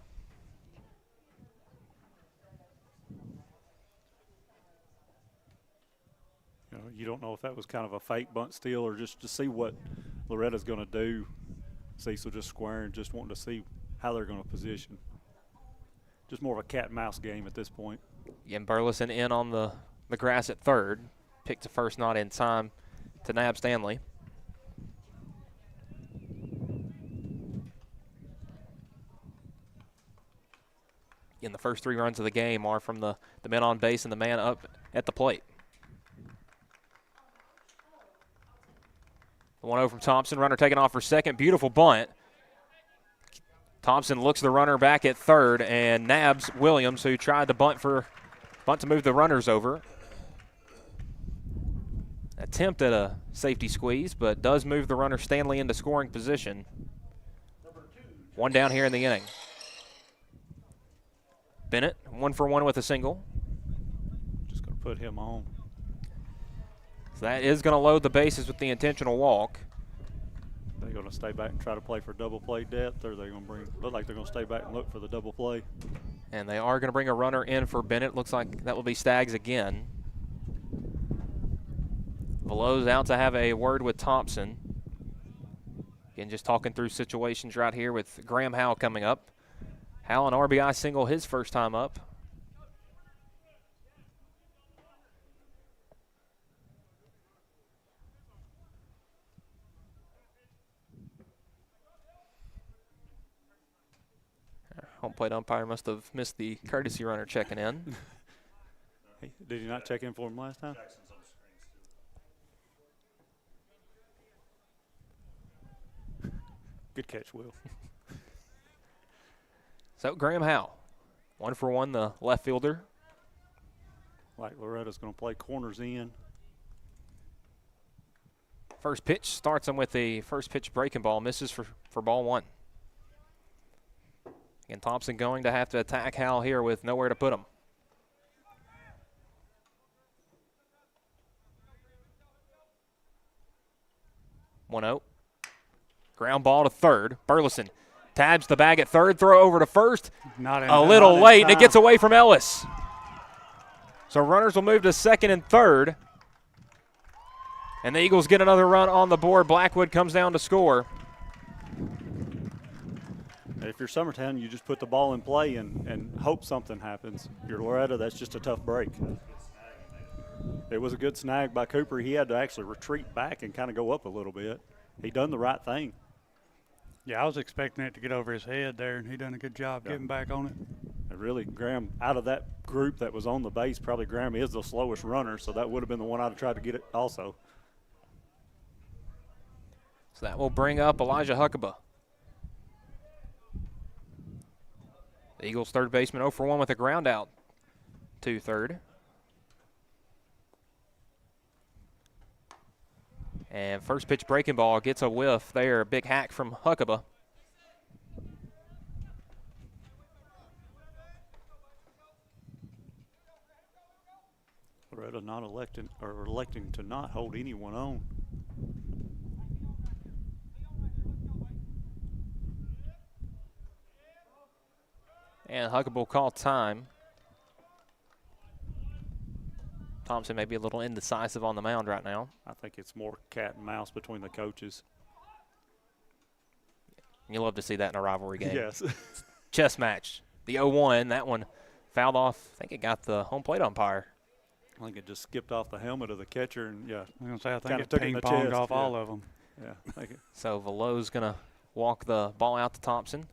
You don't know if that was kind of a fake bunt steal or just to see what Loretta's going to do. Cecil just squaring, just wanting to see how they're going to position. Just more of a cat and mouse game at this point. Again, Burleson in on the grass at third. Picked to first, not in time to nab Stanley. Again, the first 3 runs of the game are from the men on base and the man up at the plate. The 1-0 from Thompson. Runner taken off for second. Beautiful bunt. Thompson looks the runner back at third and nabs Williams, who tried to bunt to move the runners over. Attempt at a safety squeeze, but does move the runner Stanley into scoring position. 1 down here in the inning. Bennett, 1-for-1 with a single. Just going to put him on. So that is going to load the bases with the intentional walk. They're going to stay back and try to play for double play depth, or they're going to look like they're going to stay back and look for the double play. And they are going to bring a runner in for Bennett. Looks like that will be Staggs again. Veloz out to have a word with Thompson. Again, just talking through situations right here with Graham Howe coming up. Hal, an RBI single his first time up. Home plate umpire must have missed the courtesy runner checking in. Did he not check in for him last time? Good catch, Will. So Graham Howe, 1-for-1, the left fielder. Like Loretto's going to play corners in. First pitch starts him with the first pitch breaking ball, misses for ball one. And Thompson going to have to attack Hal here with nowhere to put him. One-0. Ground ball to third. Burleson tabs the bag at third, throw over to first. A little late, and it gets away from Ellis. So runners will move to second and third. And the Eagles get another run on the board. Blackwood comes down to score. If you're Summertown, you just put the ball in play and hope something happens. If you're Loretto, that's just a tough break. It was a good snag by Cooper. He had to actually retreat back and kind of go up a little bit. He done the right thing. Yeah, I was expecting it to get over his head there, and he done a good job getting back on it. And really, Graham, out of that group that was on the base, probably Graham is the slowest runner, so that would have been the one I'd have tried to get it also. So that will bring up Elijah Huckabee. The Eagles' third baseman 0-for-1 with a ground out to third. And first pitch breaking ball gets a whiff there. A big hack from Huckabee. Loretto not electing to not hold anyone on. And Huckabee will call time. Thompson may be a little indecisive on the mound right now. I think it's more cat and mouse between the coaches. You love to see that in a rivalry game. Yes. Chess match. The 0-1, that one fouled off. I think it got the home plate umpire. I think it just skipped off the helmet of the catcher, and I think it ping-ponged off all of them. Yeah. I think So Velo's going to walk the ball out to Thompson.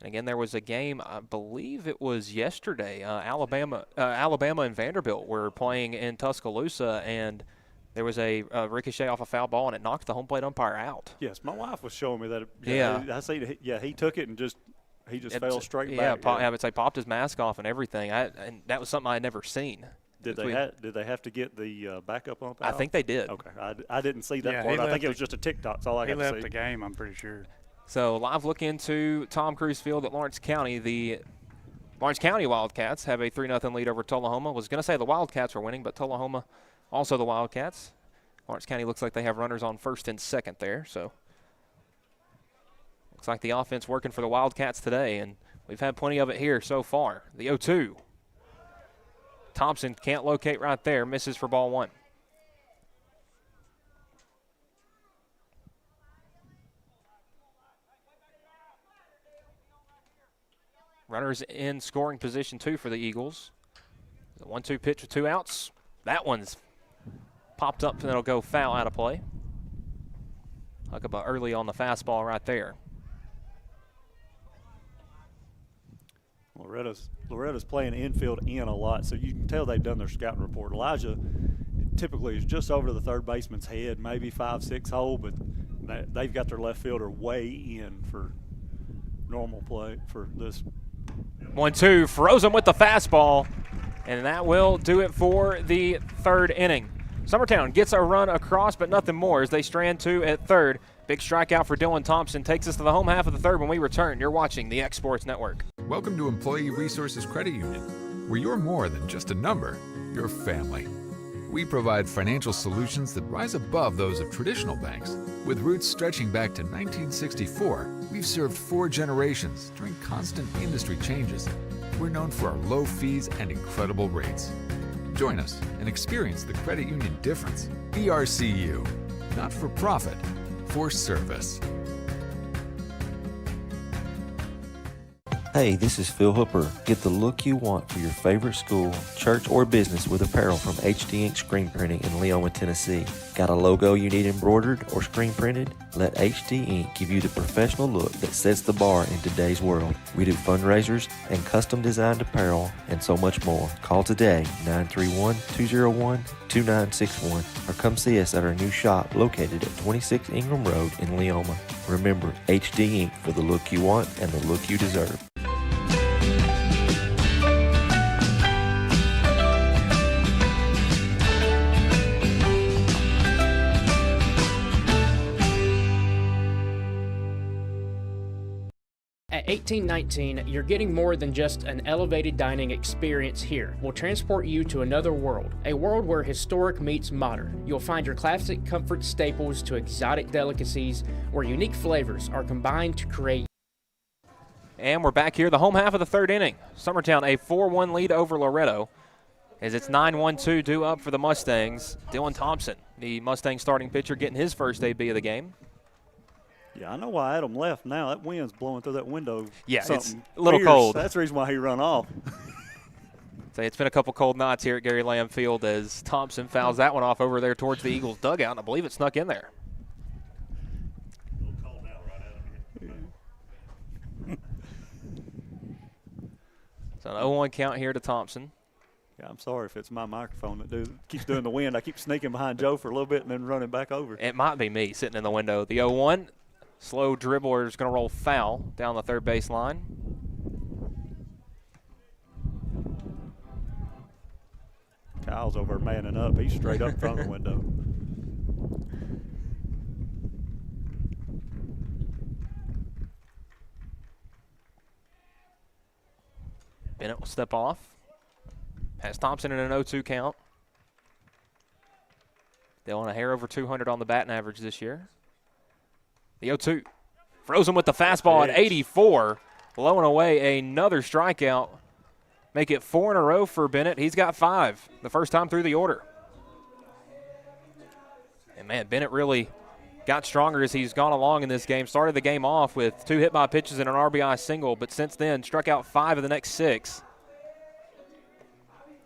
And again, there was a game, I believe it was yesterday. Alabama and Vanderbilt were playing in Tuscaloosa, and there was a ricochet off a foul ball, and it knocked the home plate umpire out. Yes, my wife was showing me that. Yeah. I see. Yeah, he took it and he just fell straight back. I would say popped his mask off and everything. And that was something I had never seen. Did they have to get the backup ump out? I think they did. Okay, I didn't see that part. I think it was just a TikTok. That's all I got to see. He left the game, I'm pretty sure. So live look into Tom Cruise Field at Lawrence County. The Lawrence County Wildcats have a 3-0 lead over Tullahoma. Was going to say the Wildcats were winning, but Tullahoma also the Wildcats. Lawrence County looks like they have runners on first and second there. So looks like the offense working for the Wildcats today, and we've had plenty of it here so far. The 0-2. Thompson can't locate right there, misses for ball one. Runners in scoring position two for the Eagles. The 1-2 pitch with 2 outs. That one's popped up and it'll go foul out of play. Huckabee early on the fastball right there. Loretta's playing infield in a lot, so you can tell they've done their scouting report. Elijah typically is just over the third baseman's head, maybe 5-6 hole, but they've got their left fielder way in for normal play for this. 1-2, froze him with the fastball, and that will do it for the third inning. Summertown gets a run across, but nothing more as they strand two at third. Big strikeout for Dylan Thompson takes us to the home half of the third when we return. You're watching the X Sports Network. Welcome to Employee Resources Credit Union, where you're more than just a number, you're family. We provide financial solutions that rise above those of traditional banks. With roots stretching back to 1964, we've served 4 generations during constant industry changes. We're known for our low fees and incredible rates. Join us and experience the credit union difference. BRCU, not for profit, for service. Hey, this is Phil Hooper. Get the look you want for your favorite school, church, or business with apparel from HD Ink Screen Printing in Leoma, Tennessee. Got a logo you need embroidered or screen printed? Let HD Ink give you the professional look that sets the bar in today's world. We do fundraisers and custom designed apparel and so much more. Call today, 931-201-2961, or come see us at our new shop located at 26 Ingram Road in Leoma. Remember, HD Ink for the look you want and the look you deserve. At 1819, you're getting more than just an elevated dining experience here. We'll transport you to another world, a world where historic meets modern. You'll find your classic comfort staples to exotic delicacies, where unique flavors are combined to create. And we're back here, the home half of the third inning. Summertown a 4-1 lead over Loretto as it's 9-1-2 due up for the Mustangs. Dylan Thompson, the Mustang starting pitcher, getting his first AB of the game. Yeah, I know why Adam left now. That wind's blowing through that window. Yeah, Something it's a little fierce. cold. That's the reason why he run off. It's been a couple cold nights here at Gary Lamm Field as Thompson fouls that one off over there towards the Eagles' dugout, and I believe it snuck in there. So an 0-1 count here to Thompson. Yeah, I'm sorry if it's my microphone that keeps doing the wind. I keep sneaking behind Joe for a little bit and then running back over. It might be me sitting in the window. The 0-1, slow dribbler is going to roll foul down the third base line. Kyle's over manning up. He's straight up in front of the window. Bennett will step off. Has Thompson in an 0-2 count. Dylan a hair over 200 on the batting average this year. The 0-2. Frozen with the fastball at 84. Blowing away another strikeout. Make it 4 in a row for Bennett. He's got 5 the first time through the order. And, man, Bennett really got stronger as he's gone along in this game. Started the game off with 2 hit by pitches and an RBI single, but since then struck out 5 of the next 6.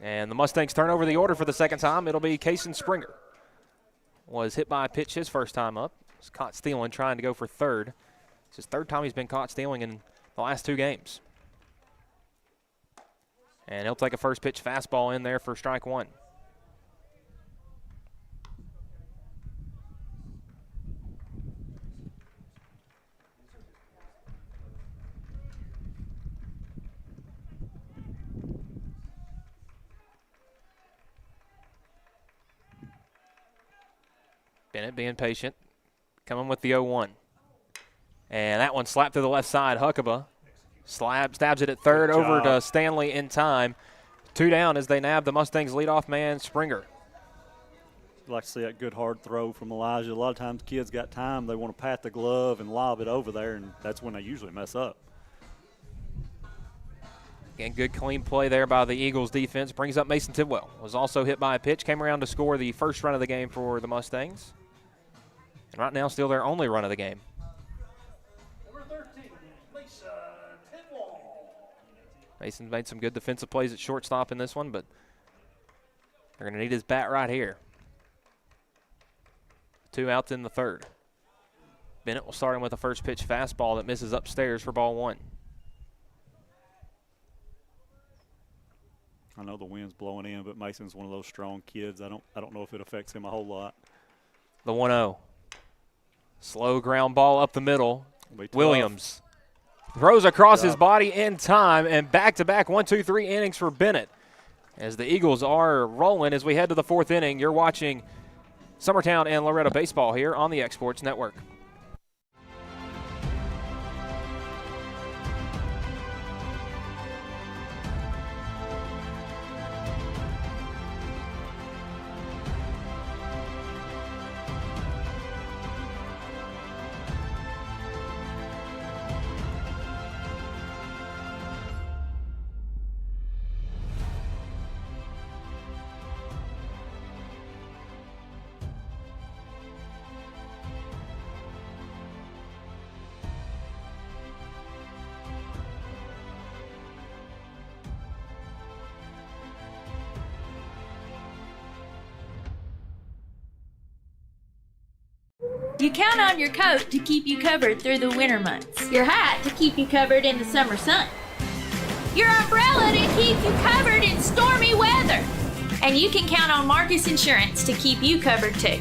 And the Mustangs turn over the order for the second time. It'll be Kason Springer. Was hit by a pitch his first time up. Was caught stealing, trying to go for third. It's his third time he's been caught stealing in the last 2 games. And he'll take a first pitch fastball in there for strike 1. Bennett being patient, coming with the 0-1. And that one slapped to the left side. Huckabee stabs it at third over to Stanley in time. 2 down as they nab the Mustangs' leadoff man, Springer. I'd like to see that good hard throw from Elijah. A lot of times kids got time. They want to pat the glove and lob it over there, and that's when they usually mess up. Again, good clean play there by the Eagles defense. Brings up Mason Tidwell. Was also hit by a pitch. Came around to score the first run of the game for the Mustangs. And right now still their only run of the game. Number 13, Mason Tidwell. Mason made some good defensive plays at shortstop in this one, but they're going to need his bat right here. 2 outs in the third. Bennett will start him with a first pitch fastball that misses upstairs for ball 1. I know the wind's blowing in, but Mason's one of those strong kids. I don't know if it affects him a whole lot. The 1-0. Slow ground ball up the middle. Williams throws across his body in time, and back-to-back 1, 2, 3 innings for Bennett. As the Eagles are rolling as we head to the 4th inning, you're watching Summertown and Loretto baseball here on the X-Sports Network. You count on your coat to keep you covered through the winter months. Your hat to keep you covered in the summer sun. Your umbrella to keep you covered in stormy weather. And you can count on Marcus Insurance to keep you covered too.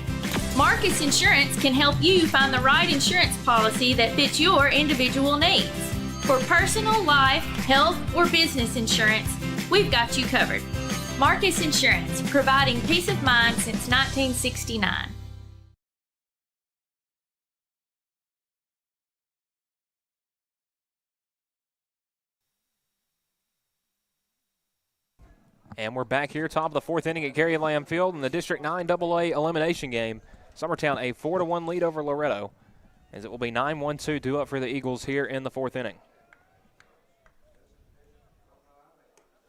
Marcus Insurance can help you find the right insurance policy that fits your individual needs. For personal, life, health, or business insurance, we've got you covered. Marcus Insurance, providing peace of mind since 1969. And we're back here, top of the fourth inning at Gary Lamm Field in the District 9 AA elimination game. Summertown a 4-1 lead over Loretto, as it will be 9-1-2 due up for the Eagles here in the fourth inning.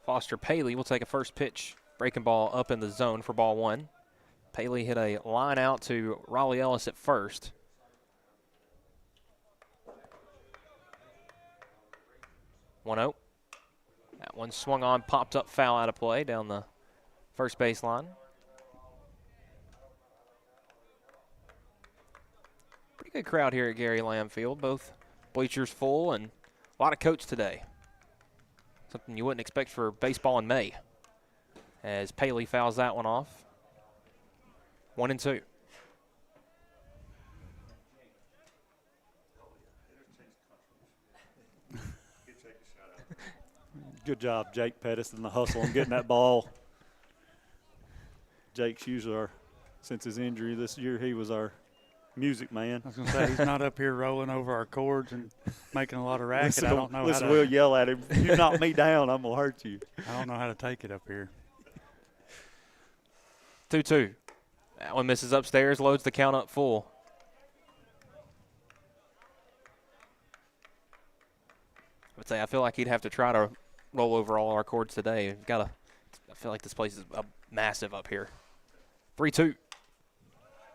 Foster Paley will take a first pitch, breaking ball up in the zone for ball one. Paley hit a line out to Raleigh Ellis at first. One 0. That one swung on, popped up, foul out of play down the first baseline. Pretty good crowd here at Gary Lamm Field. Both bleachers full and a lot of coach today. Something you wouldn't expect for baseball in May, as Paley fouls that one off. 1-2. Good job, Jake Pettis, in the hustle on getting that ball. Jake's usually since his injury this year, he was our music man. I was going to say, he's not up here rolling over our chords and making a lot of racket. I don't know how to. We'll yell at him. You knock me down, I'm going to hurt you. I don't know how to take it up here. 2-2. That one misses upstairs, loads the count up full. I feel like he'd have to try to roll over all our chords today. I feel like this place is massive up here. 3-2.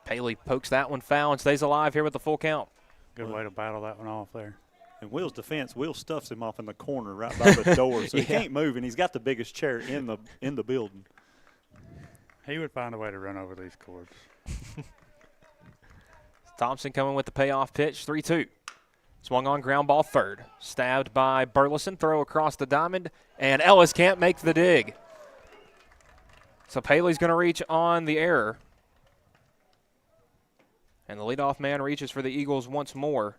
Paley pokes that one foul and stays alive here with the full count. Good way to battle that one off there. In Will's defense, Will stuffs him off in the corner right by the door, so he can't move, and he's got the biggest chair in the building. He would find a way to run over these cords. Thompson coming with the payoff pitch, 3-2. Swung on, ground ball third. Stabbed by Burleson, throw across the diamond, and Ellis can't make the dig. So Paley's going to reach on the error. And the leadoff man reaches for the Eagles once more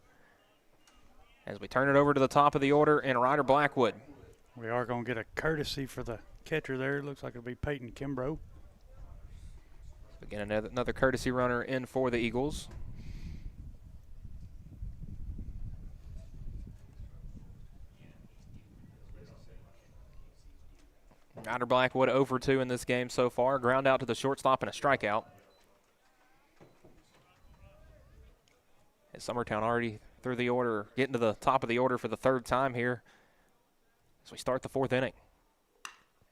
as we turn it over to the top of the order in Ryder Blackwood. We are going to get a courtesy for the catcher there. Looks like it'll be Peyton Kimbrough. Again, another courtesy runner in for the Eagles. Ryder Blackwood 0 for 2 in this game so far. Ground out to the shortstop and a strikeout. And Summertown already through the order, getting to the top of the order for the third time here as we start the fourth inning.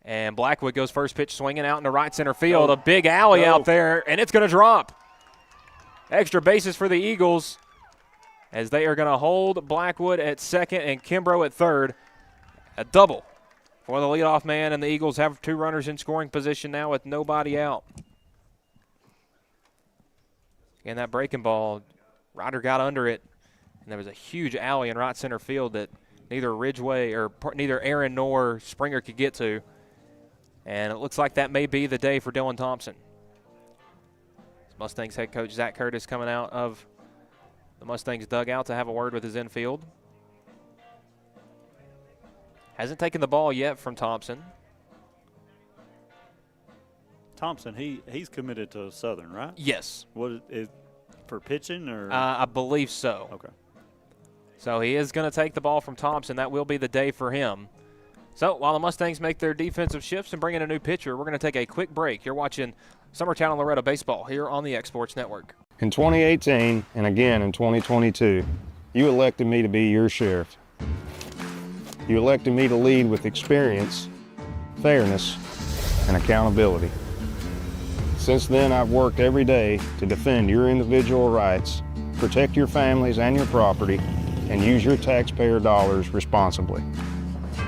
And Blackwood goes first pitch swinging out into right center field. A big alley out there, and it's going to drop. Extra bases for the Eagles as they are going to hold Blackwood at second and Kimbrough at third. A double for the leadoff man, and the Eagles have two runners in scoring position now with nobody out. And that breaking ball, Ryder got under it, and there was a huge alley in right center field that neither Ridgeway or neither Aaron nor Springer could get to. And it looks like that may be the day for Dylan Thompson. Mustangs head coach Zach Curtis coming out of the Mustangs dugout to have a word with his infield. Hasn't taken the ball yet from Thompson. Thompson, he's committed to Southern, right? Yes. What is for pitching or? I believe so. Okay. So he is going to take the ball from Thompson. That will be the day for him. So while the Mustangs make their defensive shifts and bring in a new pitcher, we're going to take a quick break. You're watching Summertown and Loretto baseball here on the X Sports Network. In 2018 and again in 2022, you elected me to be your sheriff. You elected me to lead with experience, fairness, and accountability. Since then, I've worked every day to defend your individual rights, protect your families and your property, and use your taxpayer dollars responsibly.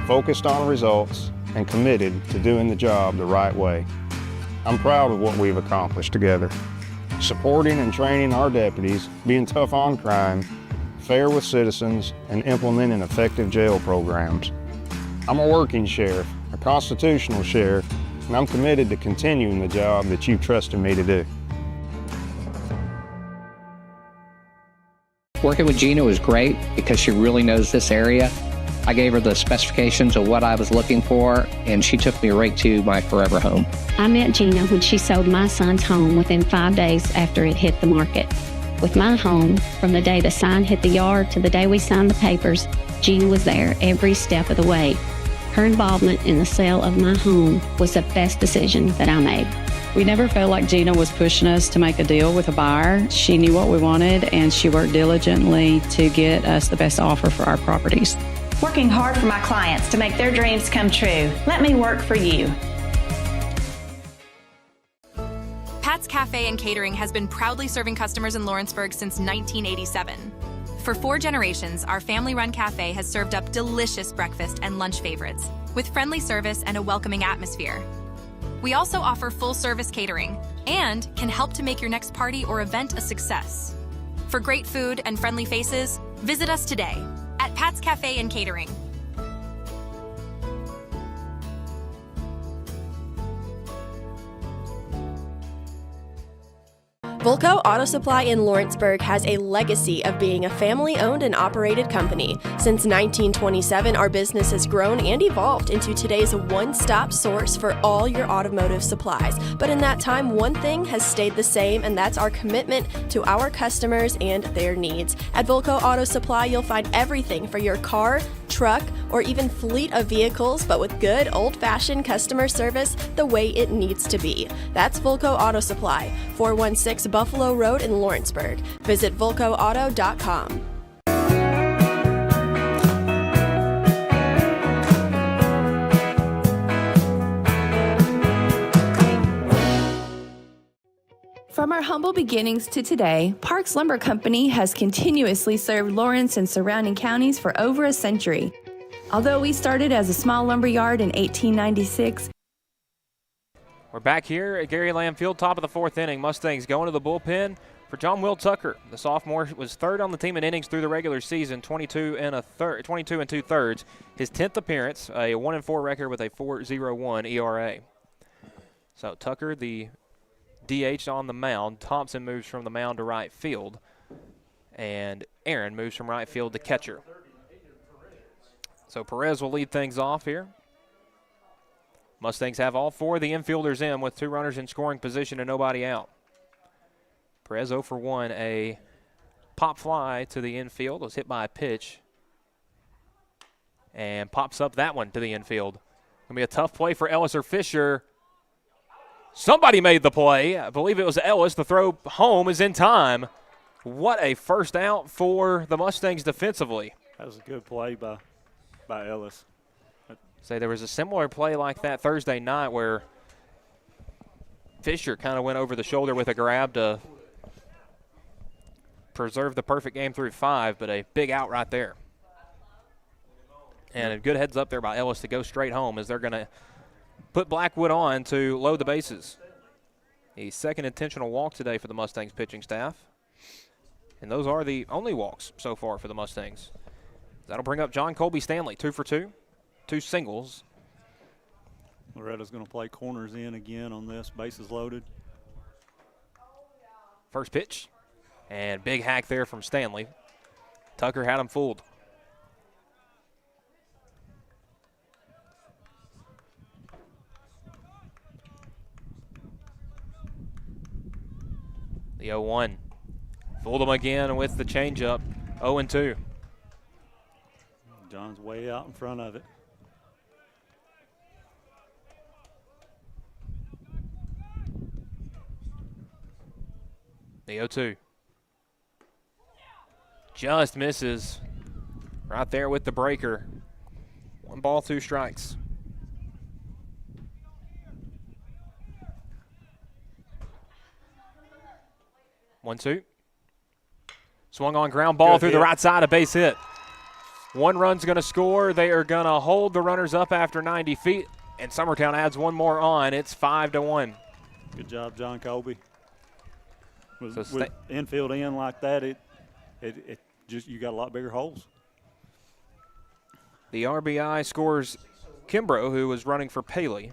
Focused on results and committed to doing the job the right way. I'm proud of what we've accomplished together. supporting and training our deputies, being tough on crime, fair with citizens, and implementing effective jail programs. I'm a working sheriff, a constitutional sheriff, and I'm committed to continuing the job that you've trusted me to do. Working with Gina was great because she really knows this area. I gave her the specifications of what I was looking for, and she took me right to my forever home. I met Gina when she sold my son's home within 5 days after it hit the market. With my home, from the day the sign hit the yard to the day we signed the papers, Gina was there every step of the way. Her involvement in the sale of my home was the best decision that I made. We never felt like Gina was pushing us to make a deal with a buyer. She knew what we wanted, and she worked diligently to get us the best offer for our properties. Working hard for my clients to make their dreams come true. Let me work for you. Pat's Cafe and Catering has been proudly serving customers in Lawrenceburg since 1987. For 4 generations, our family-run cafe has served up delicious breakfast and lunch favorites with friendly service and a welcoming atmosphere. We also offer full-service catering and can help to make your next party or event a success. For great food and friendly faces, visit us today at Pat's Cafe and Catering. Volco Auto Supply in Lawrenceburg has a legacy of being a family-owned and operated company. Since 1927, our business has grown and evolved into today's one-stop source for all your automotive supplies. But in that time, one thing has stayed the same, and that's our commitment to our customers and their needs. At Volco Auto Supply, you'll find everything for your car, truck, or even fleet of vehicles, but with good old-fashioned customer service the way it needs to be. That's Volco Auto Supply, 416 Buffalo Road in Lawrenceburg. Visit volcoauto.com. From our humble beginnings to today, Parks Lumber Company has continuously served Lawrence and surrounding counties for over a century. Although we started as a small lumber yard in 1896, we're back here at Gary Lamm Field, top of the 4th inning. Mustangs going to the bullpen for John Will Tucker. The sophomore was 3rd on the team in innings through the regular season, 22 and 2/3. His 10th appearance, a 1-4 record with a 4.01 ERA. So Tucker, the DH on the mound. Thompson moves from the mound to right field, and Aaron moves from right field to catcher. So Perez will lead things off here. Mustangs have all 4 of the infielders in with 2 runners in scoring position and nobody out. Perez 0 for 1, a pop fly to the infield, was hit by a pitch, and pops up that one to the infield. Gonna be a tough play for Ellis or Fisher. Somebody made the play. I believe it was Ellis. The throw home is in time. What a first out for the Mustangs defensively. That was a good play by Ellis. Say there was a similar play like that Thursday night where Fisher kind of went over the shoulder with a grab to preserve the perfect game through 5, but a big out right there. And a good heads up there by Ellis to go straight home as they're going to put Blackwood on to load the bases. A second intentional walk today for the Mustangs pitching staff. And those are the only walks so far for the Mustangs. That'll bring up John Colby Stanley, 2 for 2, 2 singles. Loretto's going to play corners in again on this, bases loaded. First pitch, and big hack there from Stanley. Tucker had him fooled. The 0-1. Fooled him again with the changeup. 0-2. John's way out in front of it. The 0-2. Just misses. Right there with the breaker. 1 ball, 2 strikes. One, 2. Swung on ground ball through the right side, a base hit. 1 run's going to score. They are going to hold the runners up after 90 feet, and Summertown adds 1 more on. It's 5-1. Good job, John Colby. With infield in like that, it just you got a lot bigger holes. The RBI scores Kimbrough, who was running for Paley.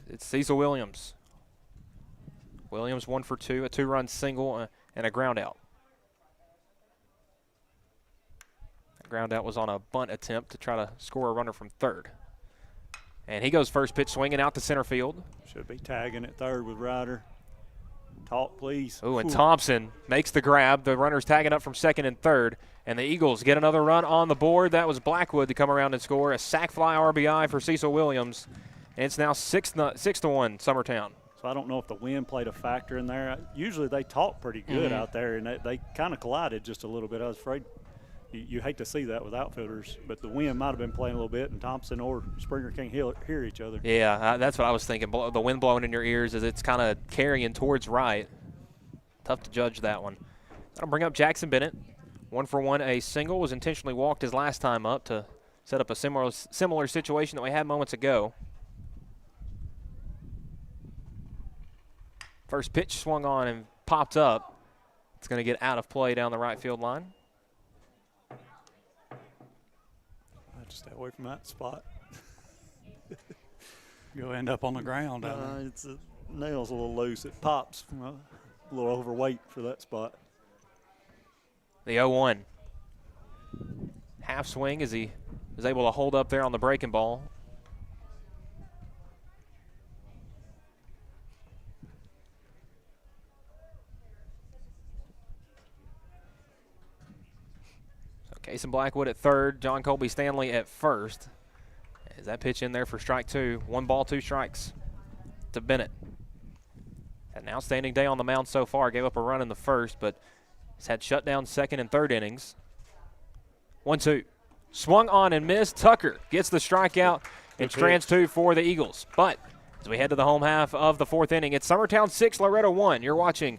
It's Cecil Williams. Williams 1 for 2, a 2-run single and a ground out. That ground out was on a bunt attempt to try to score a runner from third. And he goes first pitch swinging out to center field. Should be tagging at third with Ryder. Talk, please. Oh, and Thompson makes the grab. The runner's tagging up from second and third. And the Eagles get another run on the board. That was Blackwood to come around and score. A sac fly RBI for Cecil Williams. And it's now 6-1 Summertown. So I don't know if the wind played a factor in there. Usually they talk pretty good out there, and they kind of collided just a little bit. I was afraid you hate to see that with outfielders, but the wind might have been playing a little bit, and Thompson or Springer can't hear each other. Yeah, that's what I was thinking. The wind blowing in your ears as it's kind of carrying towards right. Tough to judge that one. That'll bring up Jackson Bennett. 1 for 1, a single. Was intentionally walked his last time up to set up a similar situation that we had moments ago. First pitch swung on and popped up. It's going to get out of play down the right field line. Just stay away from that spot. You'll end up on the ground. It's the nail's a little loose. It pops. A little overweight for that spot. The 0-1. Half swing as he is able to hold up there on the breaking ball. Cason Blackwood at third, John Colby Stanley at first. Is that pitch in there for strike 2? 1 ball, 2 strikes to Bennett. Had an outstanding day on the mound so far. Gave up a run in the first, but he's had shutdown second and third innings. 1-2. Swung on and missed. Tucker gets the strikeout and strands 2 for the Eagles. But as we head to the home half of the 4th inning, it's Summertown 6, Loretto 1. You're watching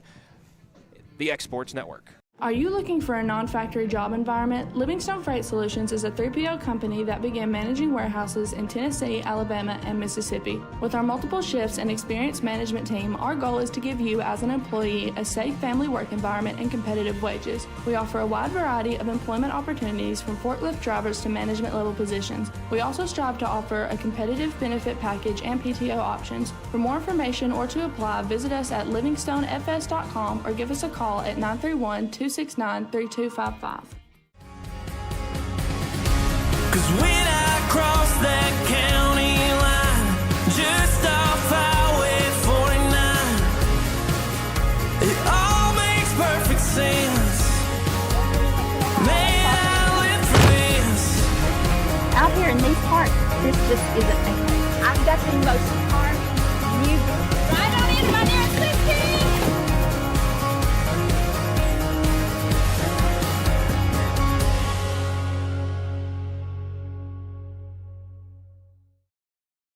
the X-Sports Network. Are you looking for a non-factory job environment? Livingstone Freight Solutions is a 3PL company that began managing warehouses in Tennessee, Alabama, and Mississippi. With our multiple shifts and experienced management team, our goal is to give you as an employee a safe family work environment and competitive wages. We offer a wide variety of employment opportunities from forklift drivers to management level positions. We also strive to offer a competitive benefit package and PTO options. For more information or to apply, visit us at livingstonefs.com or give us a call at 931-269-3255. Cause when I cross that county line, just off Highway 49, it all makes perfect sense. Man, I live for this. Out here in these parts, this just isn't me. I've got the most park music. Right on into my nearest 16!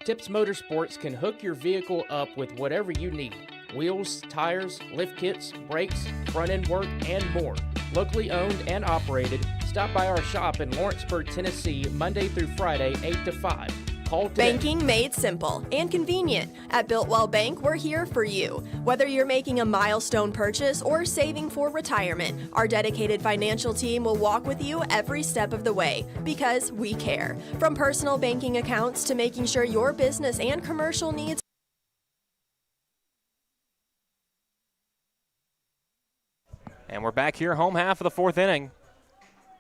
Tips Motorsports can hook your vehicle up with whatever you need. Wheels, tires, lift kits, brakes, front-end work, and more. Locally owned and operated, stop by our shop in Lawrenceburg, Tennessee, Monday through Friday, 8 to 5. Call today. Banking made simple and convenient. At Builtwell Bank, we're here for you. Whether you're making a milestone purchase or saving for retirement, our dedicated financial team will walk with you every step of the way because we care. From personal banking accounts to making sure your business and commercial needs. And we're back here, home half of the 4th inning.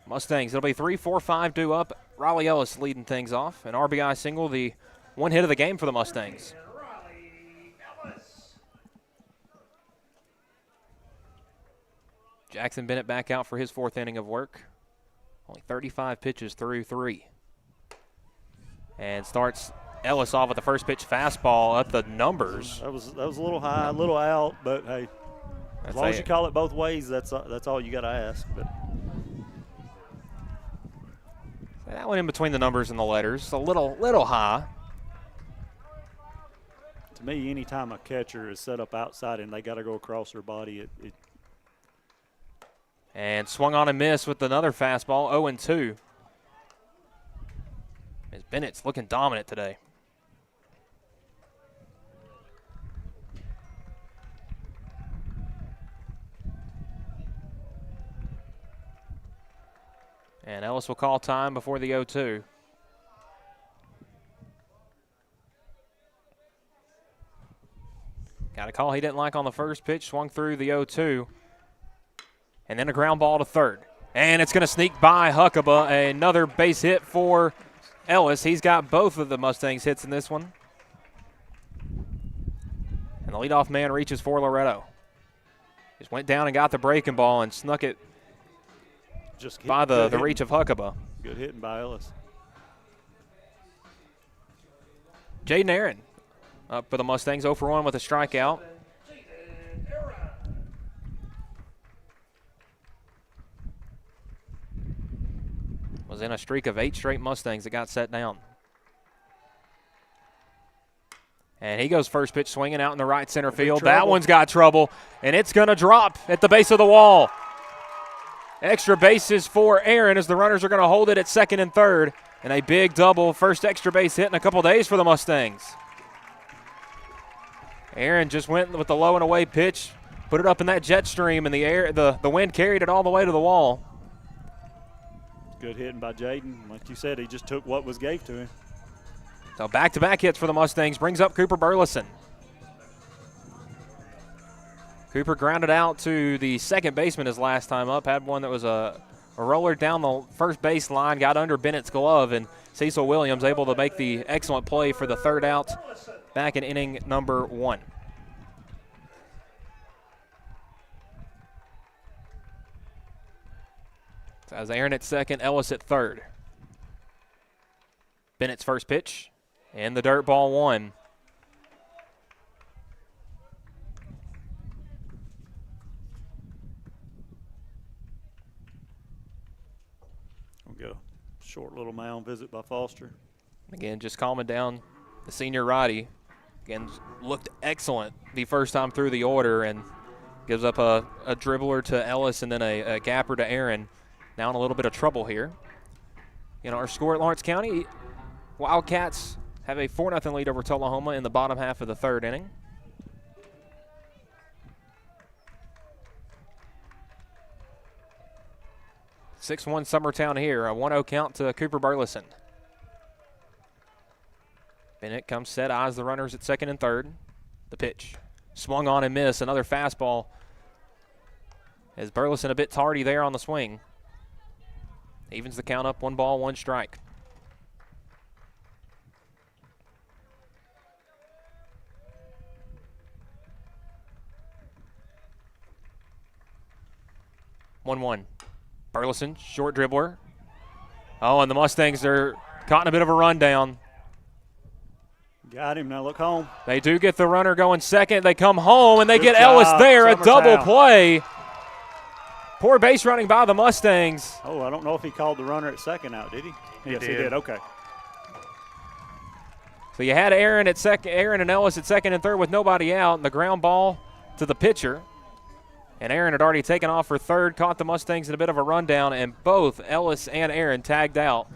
Mustangs, it'll be 3-4-5 due up. Riley Ellis leading things off. An RBI single, the one hit of the game for the Mustangs. Jackson Bennett back out for his 4th inning of work. Only 35 pitches through 3. And starts Ellis off with the first pitch fastball up the numbers. That was a little high, a little out, but hey, as long as you call it both ways, that's all you got to ask. But that went in between the numbers and the letters, a little high. To me, anytime a catcher is set up outside and they got to go across their body, it and swung on and missed with another fastball, 0-2. As Bennett's looking dominant today. And Ellis will call time before the 0-2. Got a call he didn't like on the first pitch, swung through the 0-2. And then a ground ball to third. And it's going to sneak by Huckabee. Another base hit for Ellis. He's got both of the Mustangs hits in this one. And the leadoff man reaches for Loretto. Just went down and got the breaking ball and snuck it just by the reach of Huckabee. Good hitting by Ellis. Jaden Aaron up for the Mustangs, 0 for 1 with a strikeout. Was in a streak of 8 straight Mustangs that got set down. And he goes first pitch swinging out in the right center field. That one's got trouble, and it's going to drop at the base of the wall. Extra bases for Aaron as the runners are going to hold it at second and third. And a big double, first extra base hit in a couple days for the Mustangs. Aaron just went with the low and away pitch, put it up in that jet stream, and the air, the wind carried it all the way to the wall. Good hitting by Jaden. Like you said, he just took what was gave to him. So back-to-back hits for the Mustangs brings up Cooper Burleson. Cooper grounded out to the second baseman his last time up. Had one that was a roller down the first base line, got under Bennett's glove, and Cecil Williams able to make the excellent play for the third out back in inning number 1. So as Aaron at second, Ellis at third. Bennett's first pitch, and the dirt ball 1. We'll get a short little mound visit by Foster. Again, just calming down the senior righty. Again, looked excellent the first time through the order and gives up a dribbler to Ellis and then a gapper to Aaron. Now in a little bit of trouble here. You know, our score at Lawrence County, Wildcats have a 4-0 lead over Tullahoma in the bottom half of the third inning. (6-1) Summertown here, a 1-0 count to Cooper Burleson. Bennett comes set, eyes the runners at second and third. The pitch, swung on and missed, another fastball. As Burleson a bit tardy there on the swing. Evens the count up, 1 ball, 1 strike. (1-1). Burleson, short dribbler. Oh, and the Mustangs are caught in a bit of a rundown. Got him, now look home. They do get the runner going second. They come home, and they get Ellis there, a double play. Poor base running by the Mustangs. Oh, I don't know if he called the runner at second out, did he? Yes, he did. Okay. So you had Aaron at second, Aaron and Ellis at second and third with nobody out, and the ground ball to the pitcher. And Aaron had already taken off for third, caught the Mustangs in a bit of a rundown, and both Ellis and Aaron tagged out.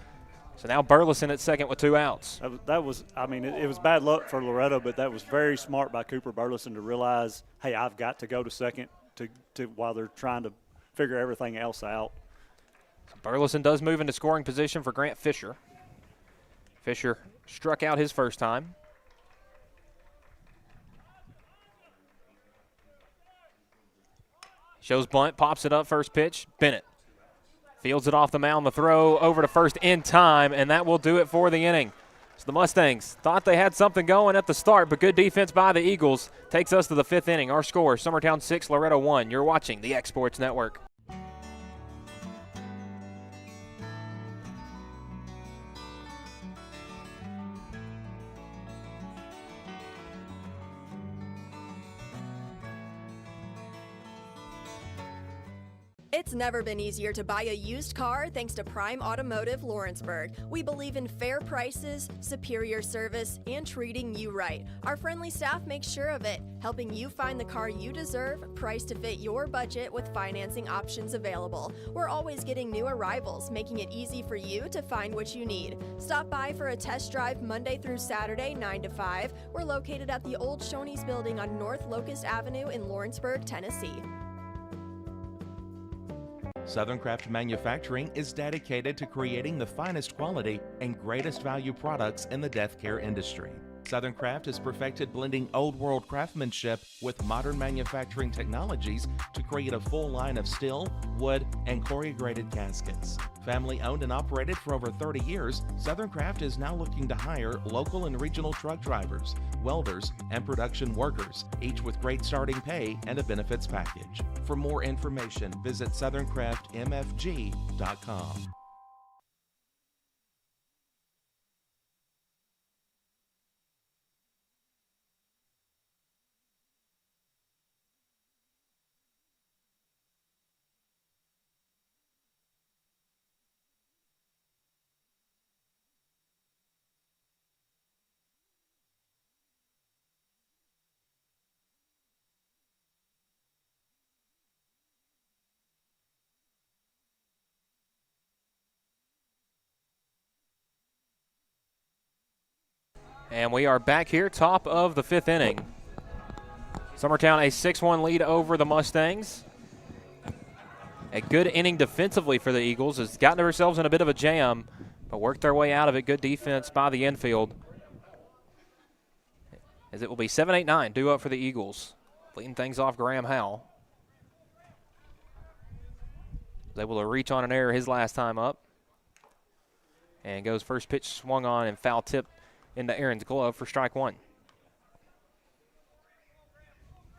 So now Burleson at second with 2 outs. That was I mean, it was bad luck for Loretto, but that was very smart by Cooper Burleson to realize, hey, I've got to go to second to while they're trying to figure everything else out. So Burleson does move into scoring position for Grant Fisher. Fisher struck out his first time. Shows bunt, pops it up, first pitch. Bennett fields it off the mound, the throw over to first in time, and that will do it for the inning. So the Mustangs thought they had something going at the start, but good defense by the Eagles takes us to the 5th inning. Our score, Summertown 6, Loretto 1. You're watching the X Sports Network. It's never been easier to buy a used car thanks to Prime Automotive Lawrenceburg. We believe in fair prices, superior service, and treating you right. Our friendly staff makes sure of it, helping you find the car you deserve, priced to fit your budget with financing options available. We're always getting new arrivals, making it easy for you to find what you need. Stop by for a test drive Monday through Saturday, 9 to 5. We're located at the old Shoney's building on North Locust Avenue in Lawrenceburg, Tennessee. Southern Craft Manufacturing is dedicated to creating the finest quality and greatest value products in the death care industry. Southern Craft has perfected blending old world craftsmanship with modern manufacturing technologies to create a full line of steel, wood, and corrugated caskets. Family owned and operated for over 30 years, Southern Craft is now looking to hire local and regional truck drivers, welders, and production workers, each with great starting pay and a benefits package. For more information, visit southerncraftmfg.com. And we are back here, top of the 5th inning. Summertown a 6-1 lead over the Mustangs. A good inning defensively for the Eagles. Has gotten themselves in a bit of a jam, but worked their way out of it. Good defense by the infield. As it will be 7-8-9 due up for the Eagles. Leading things off, Graham Howell. Was able to reach on an error his last time up. And goes first pitch swung on and foul tip into Aaron's glove for strike one.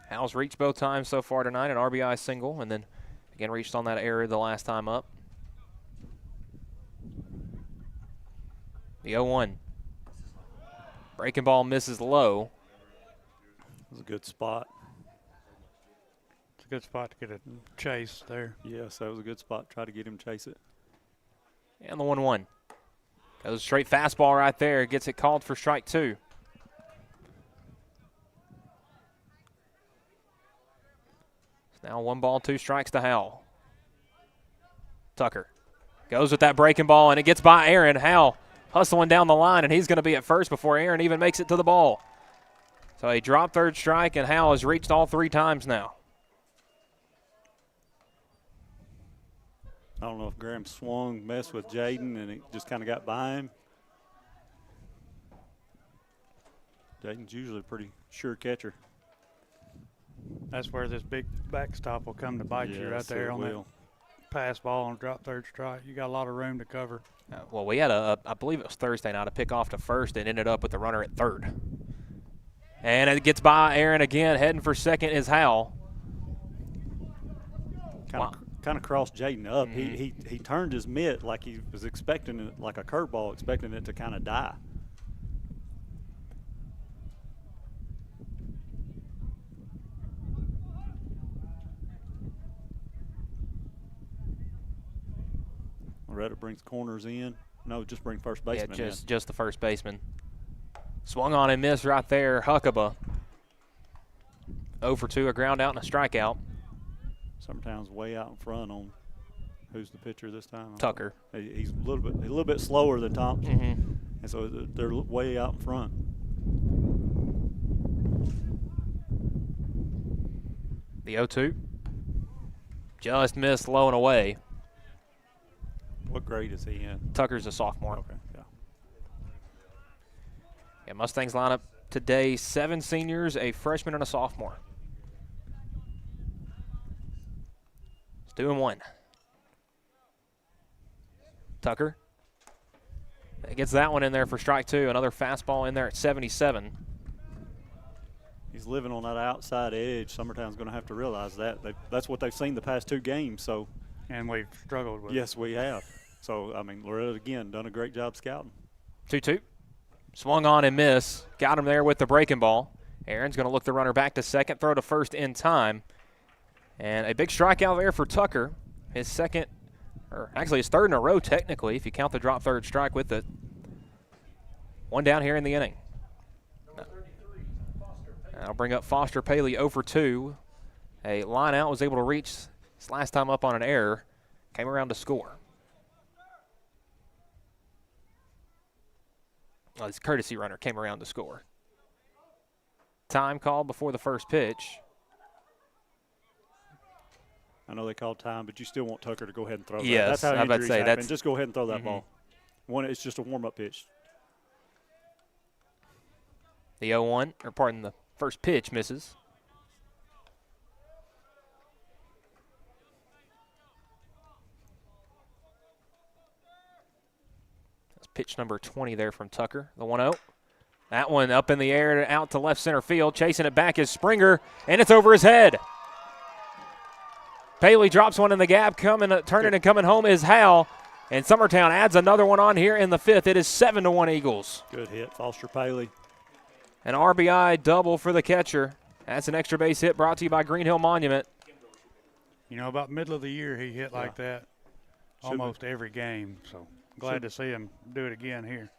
Howell's reached both times so far tonight, an RBI single, and then again reached on that error the last time up. The 0-1. Breaking ball misses low. It was a good spot. It's a good spot to get a chase there. Yes, that was a good spot. Try to get him to chase it. And the 1-1. Goes straight fastball right there. Gets it called for strike two. It's now 1 ball, 2 strikes to Howell. Tucker goes with that breaking ball, and it gets by Aaron. Howell hustling down the line, and he's going to be at first before Aaron even makes it to the ball. So a drop third strike, and Howell has reached all 3 times now. I don't know if Graham swung, messed with Jaden, and it just kind of got by him. Jaden's usually a pretty sure catcher. That's where this big backstop will come to bite you right there on that pass ball on drop third strike. You got a lot of room to cover. Well, we had I believe it was Thursday night, a pick off to first and ended up with the runner at third. And it gets by Aaron again. Heading for second is Howell. Kind of crossed Jaden up. He turned his mitt like he was expecting it, like a curveball, expecting it to kind of die. Loretto brings corners in. No, just bring first baseman in. Just the first baseman. Swung on and missed right there. Huckabee. 0 for 2, a ground out and a strikeout. Summertown's way out in front on who's the pitcher this time? Tucker. He's a little bit slower than Thompson, and so they're way out in front. The 0-2. Just missed low and away. What grade is he in? Tucker's a sophomore. Okay, yeah. Yeah, Mustangs lineup today, 7 seniors, a freshman, and a sophomore. It's 2-1. Tucker. He gets that one in there for strike two. Another fastball in there at 77. He's living on that outside edge. Summertown's going to have to realize that. That's what they've seen the past 2 games. So, and we've struggled with it. Yes, we have. So, I mean, Loretto, again, done a great job scouting. 2-2. Swung on and missed. Got him there with the breaking ball. Aaron's going to look the runner back to second, throw to first in time. And a big strikeout there for Tucker. His second, or actually his third in a row technically, if you count the drop third strike with it. One down here in the inning. I'll bring up Foster Paley 0 for 2. A line out, was able to reach his last time up on an error. Came around to score. Well, his courtesy runner came around to score. Time called before the first pitch. I know they called time, but you still want Tucker to go ahead and throw Yes, that. That's how I was about to injuries say, happen. that's- Just go ahead and throw that ball. It's just a warm-up pitch. The 0-1, or pardon, the first pitch misses. That's pitch number 20 there from Tucker, the 1-0. That one up in the air, out to left center field. Chasing it back is Springer, and it's over his head. Paley drops one in the gap. Turning and coming home is Hal. And Summertown adds another one on here in the 5th. It is 7-1 Eagles. Good hit, Foster Paley. An RBI double for the catcher. That's an extra base hit brought to you by Green Hill Monument. You know, about middle of the year, he hit like that almost every game. So glad to see him do it again here.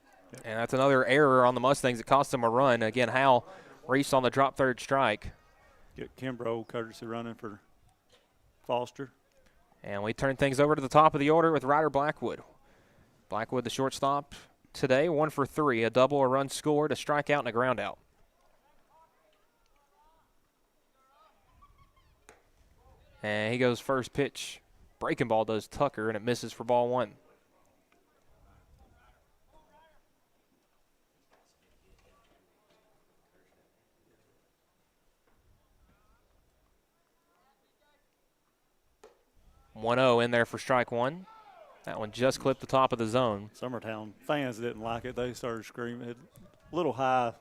And that's another error on the Mustangs that cost them a run. Again, Hal reached on the drop third strike. Get Kimbrough courtesy running for Foster. And we turn things over to the top of the order with Ryder Blackwood. Blackwood, the shortstop today, 1 for 3, a double, a run scored, a strikeout, and a ground out. And he goes first pitch. Breaking ball does Tucker, and it misses for ball 1. .0 in there for strike 1. That one just clipped the top of the zone. Summertown fans didn't like it. They started screaming. A little high.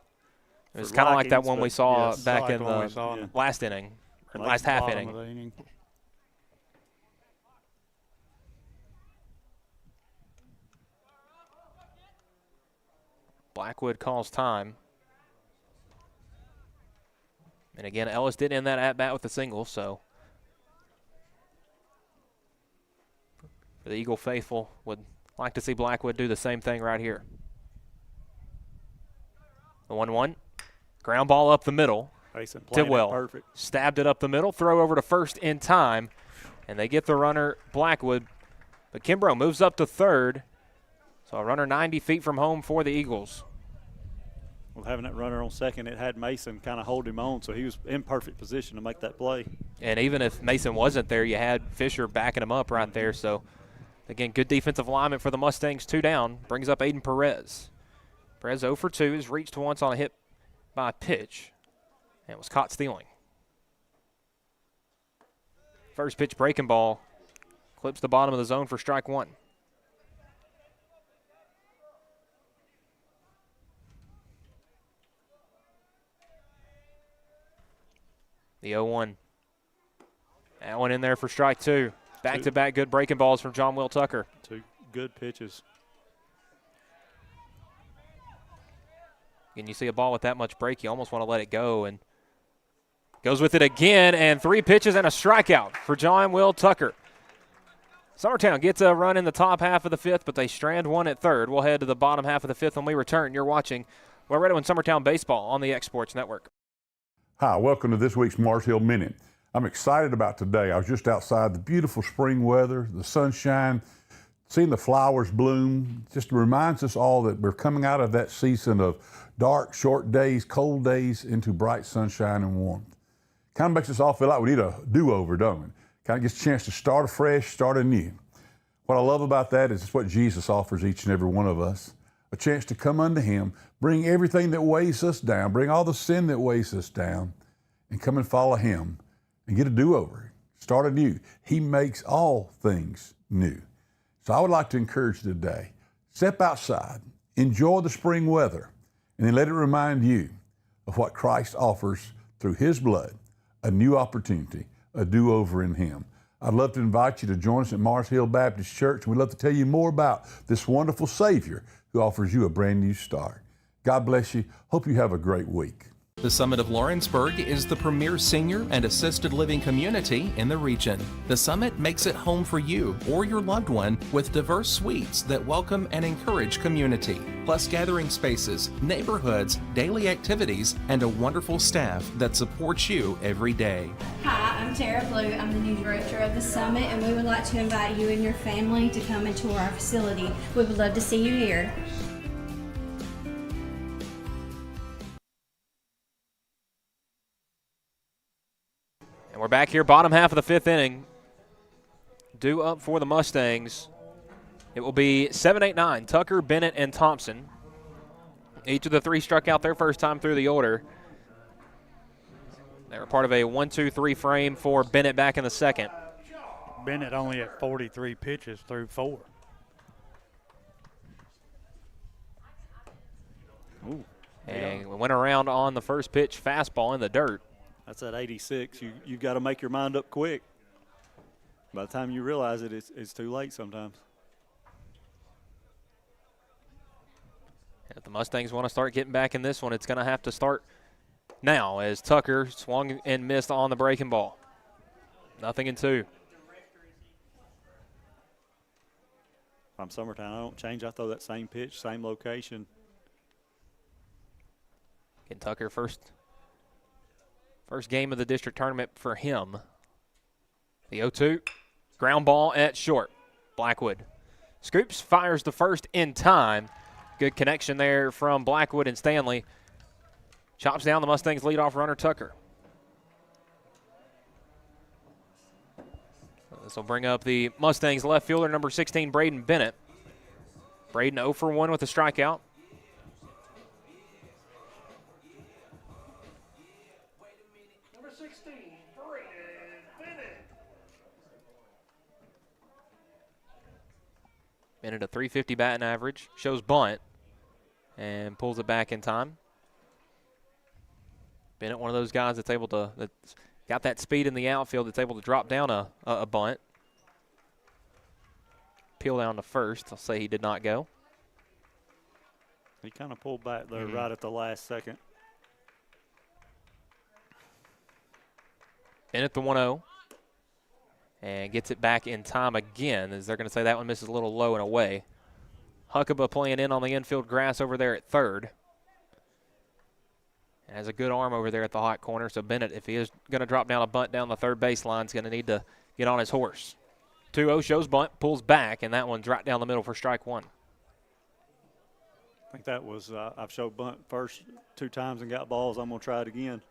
It was kind of like that one we saw back like in the last inning, or last half inning. Blackwood calls time. And again, Ellis did end that at-bat with a single, so the Eagle faithful would like to see Blackwood do the same thing right here. The 1-1. Ground ball up the middle. Tidwell perfect. Stabbed it up the middle. Throw over to first in time. And they get the runner, Blackwood. But Kimbrough moves up to third. So a runner 90 feet from home for the Eagles. Well, having that runner on second, it had Mason kind of hold him on, so he was in perfect position to make that play. And even if Mason wasn't there, you had Fisher backing him up right there. So again, good defensive alignment for the Mustangs. 2 down. Brings up Aiden Perez. Perez 0 for 2. Has reached once on a hit by a pitch. And was caught stealing. First pitch breaking ball. Clips the bottom of the zone for strike 1. The 0-1. That one in there for strike 2. Back-to-back good breaking balls from John Will Tucker. 2 good pitches. And you see a ball with that much break, you almost want to let it go. And goes with it again, and 3 pitches and a strikeout for John Will Tucker. Summertown gets a run in the top half of the 5th, but they strand one at third. We'll head to the bottom half of the 5th when we return. You're watching Loretto and Summertown Baseball on the X Sports Network. Hi, welcome to this week's Mars Hill Minute. I'm excited about today. I was just outside, the beautiful spring weather, the sunshine, seeing the flowers bloom. Just reminds us all that we're coming out of that season of dark, short days, cold days into bright sunshine and warmth. Kind of makes us all feel like we need a do-over, don't we? Kind of gets a chance to start afresh, start anew. What I love about that is it's what Jesus offers each and every one of us. A chance to come unto Him, bring everything that weighs us down, bring all the sin that weighs us down, and come and follow Him and get a do-over, start anew. He makes all things new. So I would like to encourage you today, step outside, enjoy the spring weather, and then let it remind you of what Christ offers through His blood, a new opportunity, a do-over in Him. I'd love to invite you to join us at Mars Hill Baptist Church. We'd love to tell you more about this wonderful Savior who offers you a brand new start. God bless you. Hope you have a great week. The Summit of Lawrenceburg is the premier senior and assisted living community in the region. The Summit makes it home for you or your loved one with diverse suites that welcome and encourage community, plus gathering spaces, neighborhoods, daily activities, and a wonderful staff that supports you every day. Hi, I'm Tara Blue. I'm the new director of the Summit, and we would like to invite you and your family to come and tour our facility. We would love to see you here. And we're back here, bottom half of the 5th inning. due up for the Mustangs. It will be 7, 8, 9. Tucker, Bennett, and Thompson. Each of the three struck out their first time through the order. They were part of a 1-2-3 frame for Bennett back in the second. Bennett only at 43 pitches through 4. Ooh. And we went around on the first pitch, fastball in the dirt. That's at 86. You've got to make your mind up quick. By the time you realize it, it's too late sometimes. If the Mustangs want to start getting back in this one, it's going to have to start now as Tucker swung and missed on the breaking ball. 0-2. If I'm Summertown, I don't change. I throw that same pitch, same location. Again, Tucker, first game of the district tournament for him. The 0-2, ground ball at short. Blackwood scoops, fires the first in time. Good connection there from Blackwood and Stanley. Chops down the Mustangs' leadoff runner, Tucker. This will bring up the Mustangs' left fielder, number 16, Braden Bennett. Braden 0 for 1 with a strikeout. Number 16, Braden Bennett. Bennett a .350 batting average, shows bunt, and pulls it back in time. Bennett, one of those guys that's got that speed in the outfield that's able to drop down a bunt. Peel down to first. I'll say he did not go. He kind of pulled back there right at the last second. Bennett the 1-0. And gets it back in time again, as they're going to say that one misses a little low and away. Huckabee playing in on the infield grass over there at third. Has a good arm over there at the hot corner, so Bennett, if he is going to drop down a bunt down the third baseline, is going to need to get on his horse. 2-0 shows bunt, pulls back, and that one's right down the middle for strike one. I think that was, I've showed bunt first 2 times and got balls. I'm going to try it again.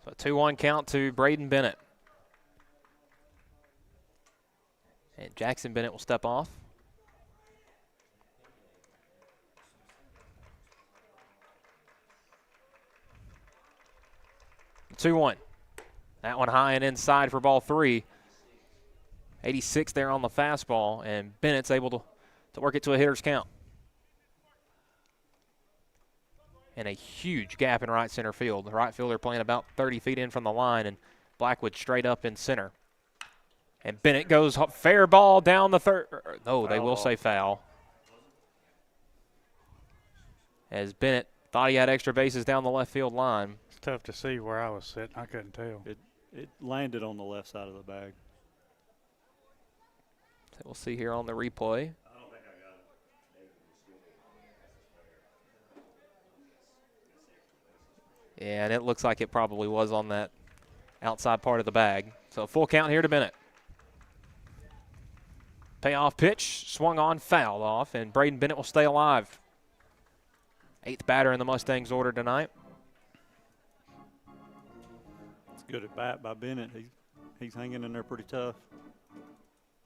So a 2-1 count to Braden Bennett. And Jackson Bennett will step off. The 2-1. That one high and inside for ball 3. 86 there on the fastball, and Bennett's able to work it to a hitter's count. And a huge gap in right center field. The right fielder playing about 30 feet in from the line, and Blackwood straight up in center. And Bennett goes fair ball down the third. No, they will say foul. As Bennett thought he had extra bases down the left field line. It's tough to see where I was sitting. I couldn't tell. It landed on the left side of the bag. So we'll see here on the replay. Yeah, and it looks like it probably was on that outside part of the bag. So a full count here to Bennett. Payoff pitch, swung on, fouled off, and Braden Bennett will stay alive. 8th batter in the Mustangs order tonight. It's good at bat by Bennett. He's hanging in there pretty tough.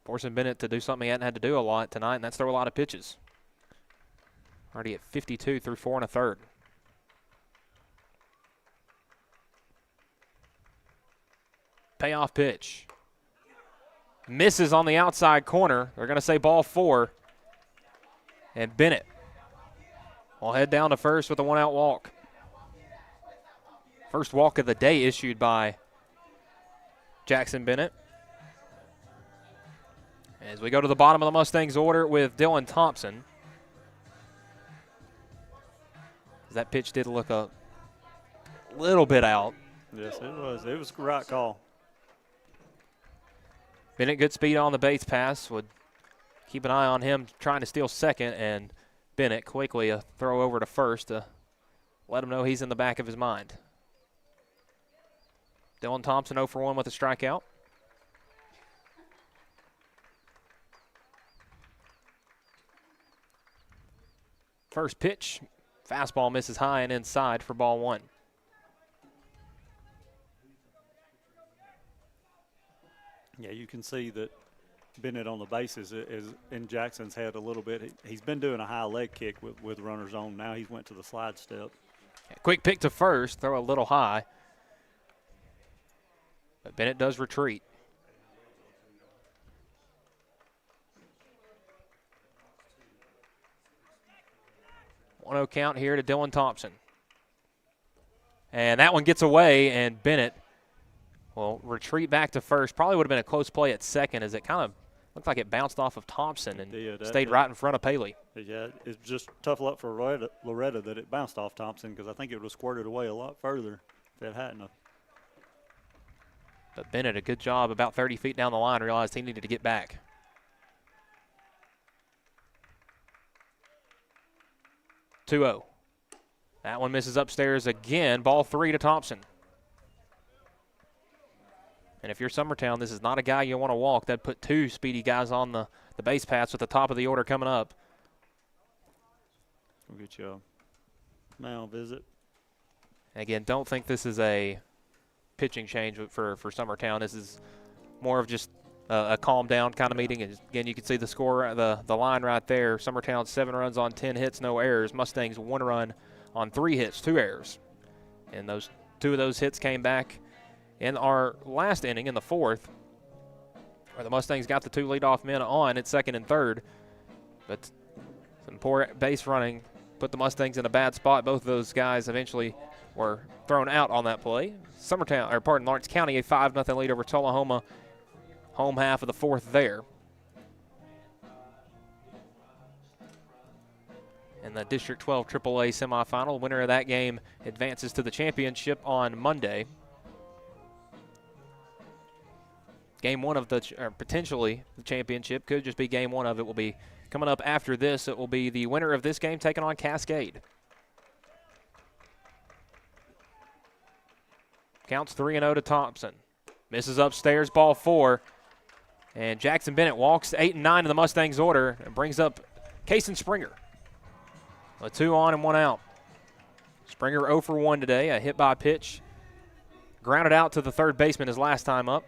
Forcing Bennett to do something he hadn't had to do a lot tonight, and that's throw a lot of pitches. Already at 52 through 4 1/3. Payoff pitch. Misses on the outside corner. They're going to say ball 4. And Bennett will head down to first with a 1-out walk. First walk of the day issued by Jackson Bennett. As we go to the bottom of the Mustangs order with Dylan Thompson. That pitch did look a little bit out. Yes, it was. It was the right call. Bennett, good speed on the base pass. Would keep an eye on him trying to steal second, and Bennett quickly a throw over to first to let him know he's in the back of his mind. Dylan Thompson 0 for 1 with a strikeout. First pitch, fastball misses high and inside for ball 1. Yeah, you can see that Bennett on the bases is in Jackson's head a little bit. He's been doing a high leg kick with runners on. Now he's went to the slide step. Quick pick to first, throw a little high. But Bennett does retreat. 1-0 count here to Dylan Thompson. And that one gets away, and Bennett will retreat back to first. Probably would have been a close play at second, as it kind of looked like it bounced off of Thompson and stayed right in front of Paley. Yeah, it's just tough luck for Loretto that it bounced off Thompson, because I think it would have squirted away a lot further if it hadn't have. But Bennett, a good job about 30 feet down the line, realized he needed to get back. (2-0). That one misses upstairs again. Ball 3 to Thompson. And if you're Summertown, this is not a guy you want to walk. That'd put two speedy guys on the base paths with the top of the order coming up. We'll get you a mound visit. Again, don't think this is a pitching change for Summertown. This is more of just a calm down kind of meeting. And again, you can see the score, the line right there. Summertown 7 runs on 10 hits, no errors. Mustangs 1 run on 3 hits, 2 errors. And those 2 of those hits came back in our last inning in the 4th, where the Mustangs got the 2 leadoff men on at second and third. But some poor base running put the Mustangs in a bad spot. Both of those guys eventually were thrown out on that play. Lawrence County a 5-0 lead over Tullahoma. Home half of the 4th there. In the District 12 AAA semifinal, winner of that game advances to the championship on Monday. Game 1 of potentially the championship, could just be game 1 of it, will be coming up after this. It will be the winner of this game taking on Cascade. Counts 3-0 to Thompson. Misses upstairs, ball 4. And Jackson Bennett walks 8 and 9 in the Mustangs order and brings up Kason Springer. A 2 on and 1 out. Springer 0 for 1 today, a hit by pitch. Grounded out to the third baseman his last time up.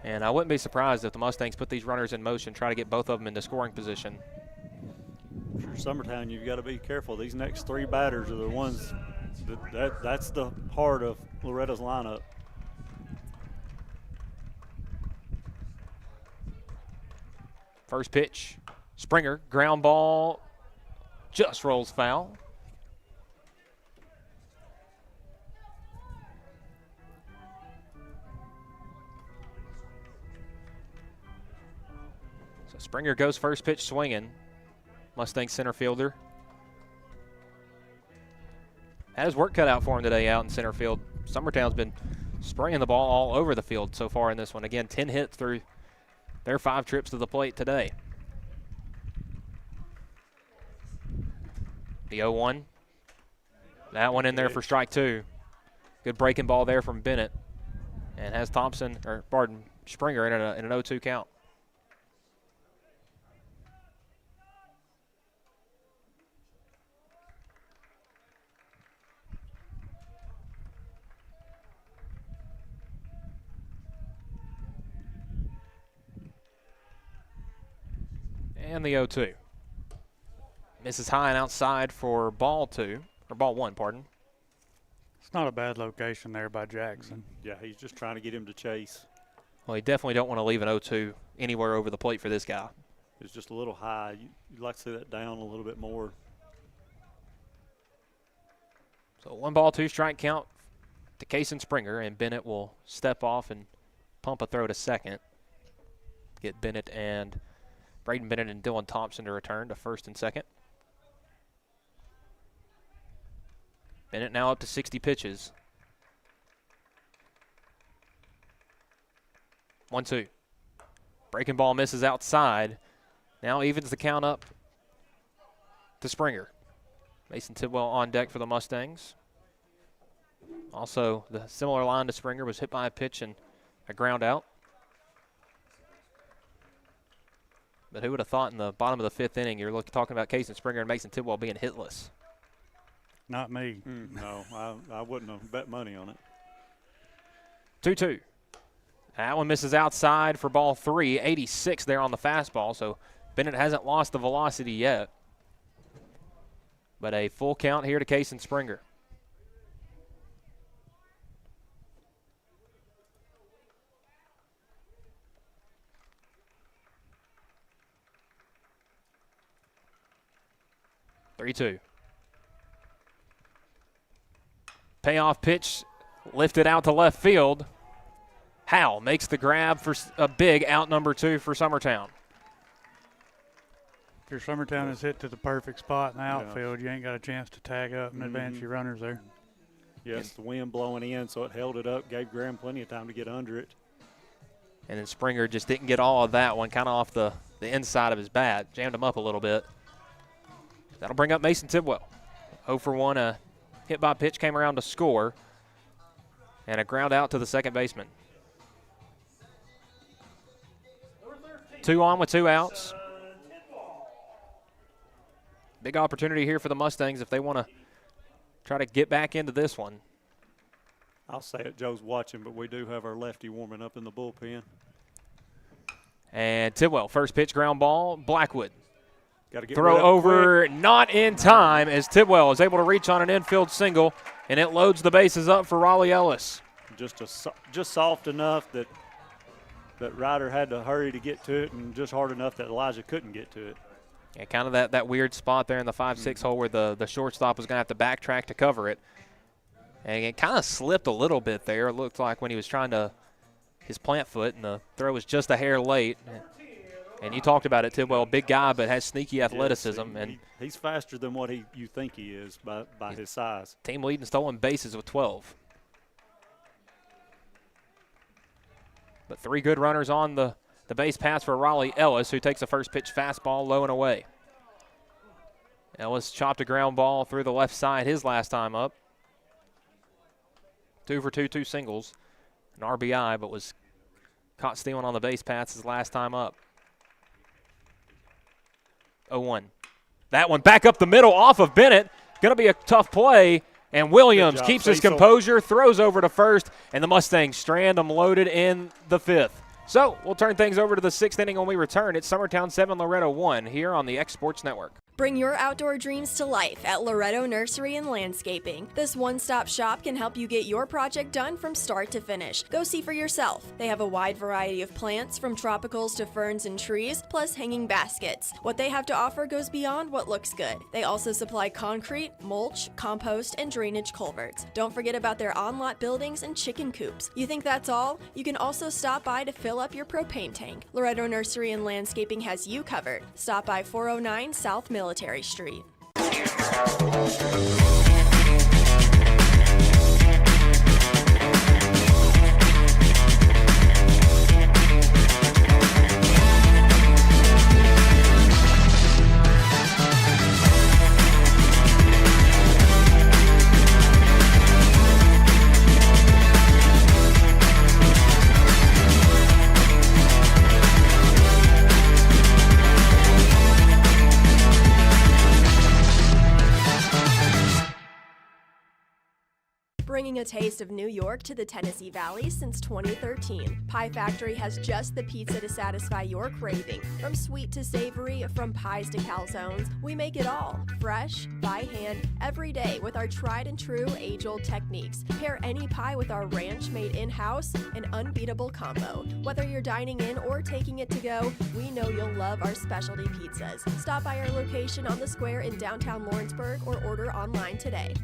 And I wouldn't be surprised if the Mustangs put these runners in motion, try to get both of them into scoring position. For Summertown, you've got to be careful. These next 3 batters are the ones that's the heart of Loretto's lineup. First pitch, Springer, ground ball, just rolls foul. So Springer goes first pitch swinging. Mustang center fielder. Had his work cut out for him today out in center field. Summertown's been spraying the ball all over the field so far in this one. Again, 10 hits through their 5 trips to the plate today. The 0-1. That one in there for strike 2. Good breaking ball there from Bennett. And has Springer in an 0-2 count. And the 0-2. Misses high and outside for ball 1, pardon. It's not a bad location there by Jackson. Yeah, he's just trying to get him to chase. Well, you definitely don't want to leave an 0-2 anywhere over the plate for this guy. It's just a little high. You'd like to see that down a little bit more. So 1 ball, 2 strike count to Kason Springer, and Bennett will step off and pump a throw to second. Get Braden Bennett and Dylan Thompson to return to first and second. Bennett now up to 60 pitches. 1-2. Breaking ball misses outside. Now evens the count up to Springer. Mason Tidwell on deck for the Mustangs. Also, the similar line to Springer was hit by a pitch and a ground out. But who would have thought in the bottom of the 5th inning you're talking about Kason Springer and Mason Tidwell being hitless? Not me. No, I wouldn't have bet money on it. 2-2. That one misses outside for ball 3, 86 there on the fastball, so Bennett hasn't lost the velocity yet. But a full count here to Case and Springer. Three-two. Payoff pitch lifted out to left field. Howell makes the grab for a big out number 2 for Summertown. If your Summertown is hit to the perfect spot in the outfield, you ain't got a chance to tag up and advance your runners there. Yes, the wind blowing in, so it held it up, gave Graham plenty of time to get under it. And then Springer just didn't get all of that one, kind of off the inside of his bat. Jammed him up a little bit. That'll bring up Mason Tidwell. 0 for 1, a hit by pitch came around to score. And a ground out to the second baseman. 2 on with 2 outs. Big opportunity here for the Mustangs if they want to try to get back into this one. I'll say it, Joe's watching, but we do have our lefty warming up in the bullpen. And Tidwell, first pitch ground ball, Blackwood. Got to get throw over, not in time as Tidwell is able to reach on an infield single, and it loads the bases up for Raleigh Ellis. Just soft enough that Ryder had to hurry to get to it, and just hard enough that Elijah couldn't get to it. Yeah, kind of that weird spot there in the 5-6 hole where the shortstop was going to have to backtrack to cover it. And it kind of slipped a little bit there. It looked like when he was trying to his plant foot, and the throw was just a hair late. And you talked about it, Tidwell, big guy, but has sneaky athleticism. Yes, he's faster than what you think he is by his size. Team leading stolen bases with 12. But 3 good runners on the base paths for Raleigh Ellis, who takes a first pitch fastball low and away. Ellis chopped a ground ball through the left side his last time up. 2 for 2 singles, an RBI, but was caught stealing on the base paths his last time up. 0-1. That one back up the middle off of Bennett. Going to be a tough play. And Williams keeps his composure, throws over to first, and the Mustangs strand them loaded in the 5th. So we'll turn things over to the 6th inning when we return. It's Summertown 7, Loretto 1 here on the X Sports Network. Bring your outdoor dreams to life at Loretto Nursery and Landscaping. This one-stop shop can help you get your project done from start to finish. Go see for yourself. They have a wide variety of plants, from tropicals to ferns and trees, plus hanging baskets. What they have to offer goes beyond what looks good. They also supply concrete, mulch, compost, and drainage culverts. Don't forget about their on-lot buildings and chicken coops. You think that's all? You can also stop by to fill up your propane tank. Loretto Nursery and Landscaping has you covered. Stop by 409 South Military Street. Bringing a taste of New York to the Tennessee Valley since 2013. Pie Factory has just the pizza to satisfy your craving. From sweet to savory, from pies to calzones, we make it all. Fresh, by hand, every day with our tried and true age-old techniques. Pair any pie with our ranch made in-house, an unbeatable combo. Whether you're dining in or taking it to go, we know you'll love our specialty pizzas. Stop by our location on the square in downtown Lawrenceburg or order online today.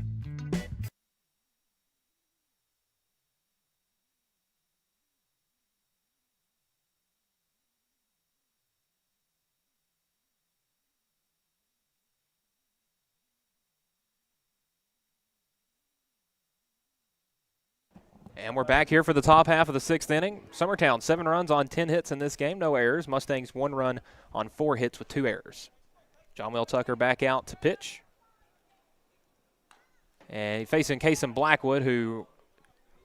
And we're back here for the top half of the 6th inning. Summertown, 7 runs on 10 hits in this game, no errors. Mustangs, 1 run on 4 hits with 2 errors. John Will Tucker back out to pitch. And he's facing Kason Blackwood, who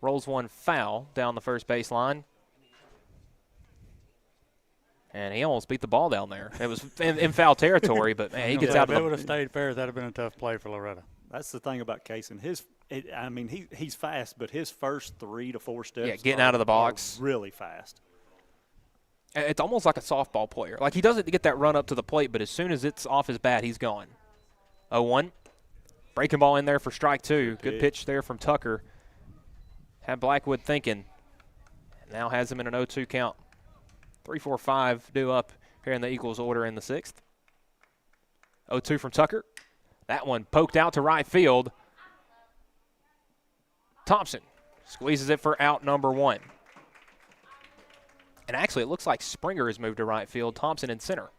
rolls one foul down the first baseline. And he almost beat the ball down there. It was in foul territory, but man, he gets out of If the. it would have stayed fair, that would have been a tough play for Loretto. That's the thing about Kaysen. He's fast, but his first 3 to 4 steps getting out of the box. Really fast. It's almost like a softball player. Like, he doesn't get that run up to the plate, but as soon as it's off his bat, he's gone. 0-1. Breaking ball in there for strike 2. Good pitch there from Tucker. Had Blackwood thinking. Now has him in an 0-2 count. 3-4-5 due up here in the Eagles order in the 6th. 0-2 from Tucker. That one poked out to right field. Thompson squeezes it for out number 1. And actually, it looks like Springer has moved to right field. Thompson in center.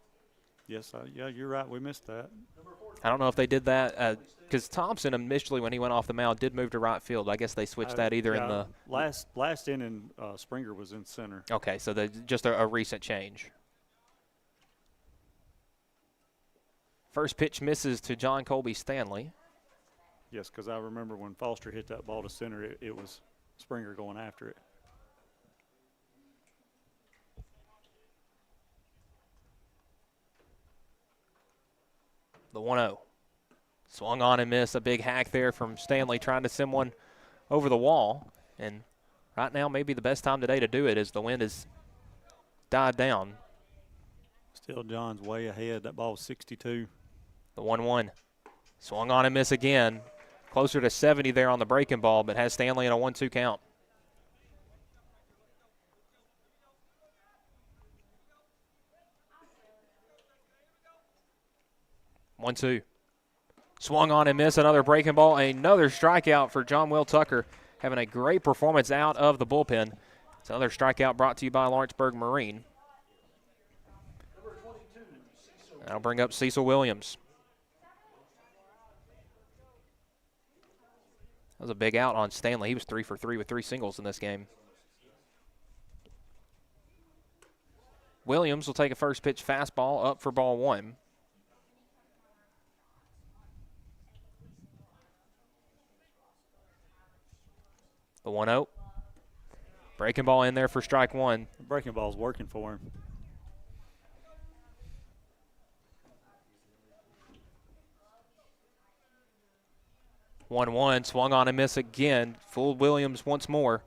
Yes, you're right. We missed that. I don't know if they did that because Thompson initially, when he went off the mound, did move to right field. I guess they switched that either in the last inning. Springer was in center. Okay, so just a recent change. First pitch misses to John Colby Stanley. Yes, because I remember when Foster hit that ball to center, it was Springer going after it. The 1-0. Swung on and missed. A big hack there from Stanley trying to send one over the wall. And right now maybe the best time today to do it as the wind has died down. Still John's way ahead. That ball was 62. The 1-1. Swung on and missed again. Closer to 70 there on the breaking ball, but has Stanley in a 1-2 count. One, two. Swung on and missed. Another breaking ball. Another strikeout for John Will Tucker, having a great performance out of the bullpen. It's another strikeout brought to you by Lawrenceburg Marine. That'll bring up Cecil Williams. That was a big out on Stanley. He was 3 for 3 with 3 singles in this game. Williams will take a first pitch fastball up for ball 1. The 1-0. Breaking ball in there for strike 1. The breaking ball's working for him. One, swung on and miss again. Fooled Williams once more.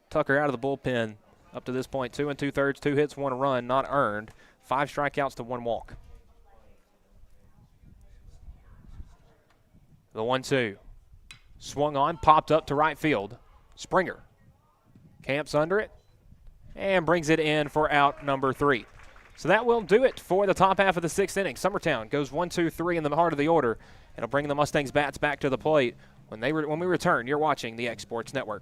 Tucker out of the bullpen. Up to this point, 2 2/3, 2 hits, 1 run, not earned. 5 strikeouts to 1 walk. The 1-2. Swung on, popped up to right field. Springer camps under it and brings it in for out number 3. So that will do it for the top half of the 6th inning. Summertown goes 1-2-3 in the heart of the order. It'll bring the Mustangs bats back to the plate. When we return, you're watching the X Sports Network.